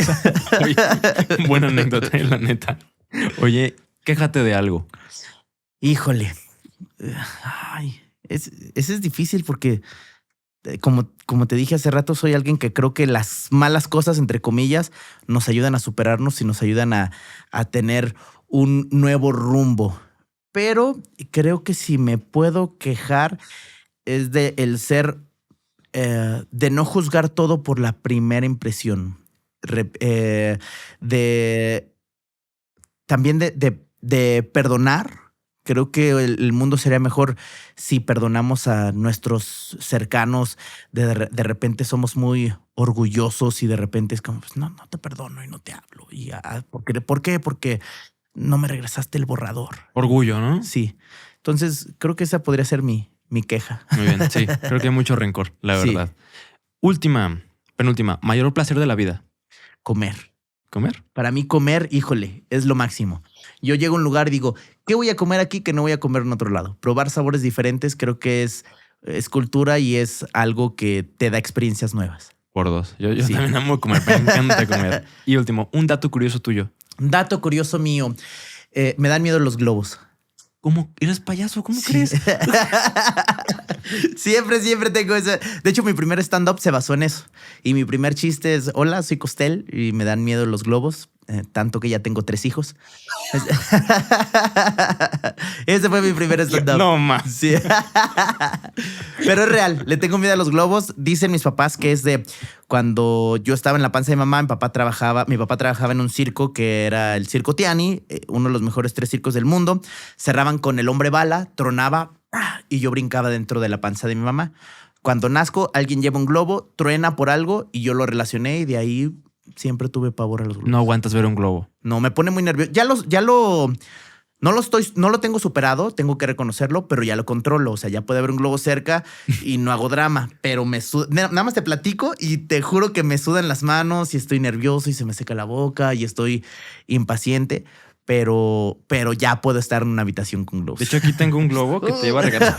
Oye, buena anécdota, la neta. Oye, quéjate de algo. Híjole. Ay, ese es difícil porque, como te dije hace rato, soy alguien que creo que las malas cosas, entre comillas, nos ayudan a superarnos y nos ayudan a tener un nuevo rumbo. Pero creo que si me puedo quejar es de el ser, de no juzgar todo por la primera impresión. También de perdonar. Creo que el mundo sería mejor si perdonamos a nuestros cercanos. De repente somos muy orgullosos y de repente es como, pues, no te perdono y no te hablo. Y, ¿por qué? Porque no me regresaste el borrador. Orgullo, ¿no? Sí. Entonces, creo que esa podría ser mi queja. Muy bien, sí. Creo que hay mucho rencor, la Sí. verdad. Penúltima. Mayor placer de la vida. Comer. ¿Comer? Para mí comer, híjole, es lo máximo. Yo llego a un lugar y digo, ¿qué voy a comer aquí que no voy a comer en otro lado? Probar sabores diferentes creo que es cultura y es algo que te da experiencias nuevas. Por dos. Yo Sí. también amo comer, me encanta comer. Y último, un dato curioso tuyo. Dato curioso mío, me dan miedo los globos. ¿Cómo? ¿Eres payaso? ¿Cómo Sí. crees? Siempre tengo eso. De hecho, mi primer stand-up se basó en eso. Y mi primer chiste es, hola, soy Costel y me dan miedo los globos, tanto que ya tengo 3 hijos. Ese fue mi primer stand-up. No más. Sí. Pero es real, le tengo miedo a los globos. Dicen mis papás que es de cuando yo estaba en la panza de mamá, mi papá trabajaba en un circo que era el Circo Tiani, uno de los mejores 3 circos del mundo. Cerraban con el hombre bala, tronaba y yo brincaba dentro de la panza de mi mamá. Cuando nazco, alguien lleva un globo, truena por algo y yo lo relacioné y de ahí siempre tuve pavor a los globos. No aguantas ver un globo. No, me pone muy nervioso. No lo tengo superado, tengo que reconocerlo, pero ya lo controlo. O sea, ya puede haber un globo cerca y no hago drama, pero me suda. Nada más te platico y te juro que me sudan las manos y estoy nervioso y se me seca la boca y estoy impaciente, pero ya puedo estar en una habitación con globos. De hecho, aquí tengo un globo que te iba a regalar.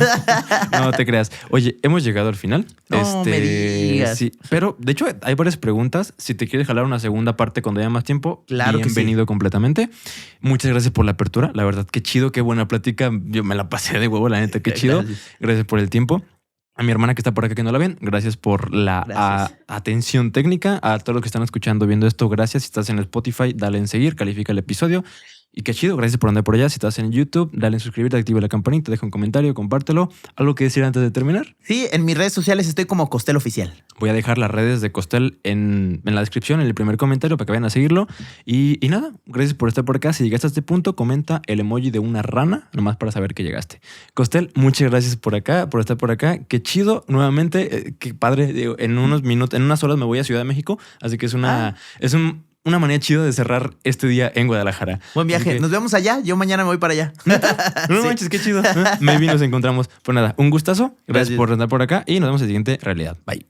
No te creas. Oye, hemos llegado al final. No me digas. Sí, pero de hecho hay varias preguntas. Si te quieres jalar una segunda parte cuando haya más tiempo, Claro que sí. bienvenido completamente. Muchas gracias por la apertura. La verdad, qué chido, qué buena plática. Yo me la pasé de huevo, la neta, qué chido. Gracias. Gracias por el tiempo. A mi hermana que está por acá que no la ven, gracias por la atención técnica. A todos los que están escuchando, viendo esto, gracias. Si estás en Spotify, dale en seguir, califica el episodio. Y qué chido, gracias por andar por allá. Si estás en YouTube, dale en suscribirte, activa la campanita, deja un comentario, compártelo. ¿Algo que decir antes de terminar? Sí, en mis redes sociales estoy como Costel Oficial. Voy a dejar las redes de Costel en la descripción, en el primer comentario, para que vayan a seguirlo. Y nada, gracias por estar por acá. Si llegaste a este punto, comenta el emoji de una rana, nomás para saber que llegaste. Costel, muchas gracias por acá, por estar por acá. Qué chido, nuevamente, qué padre. Digo, en unos minutos, en unas horas me voy a Ciudad de México, así que es una manera chida de cerrar este día en Guadalajara. Buen viaje. Que, nos vemos allá. Yo mañana me voy para allá. No manches, qué chido. Maybe nos encontramos. Pues nada, un gustazo. Gracias por andar por acá y nos vemos en la siguiente realidad. Bye.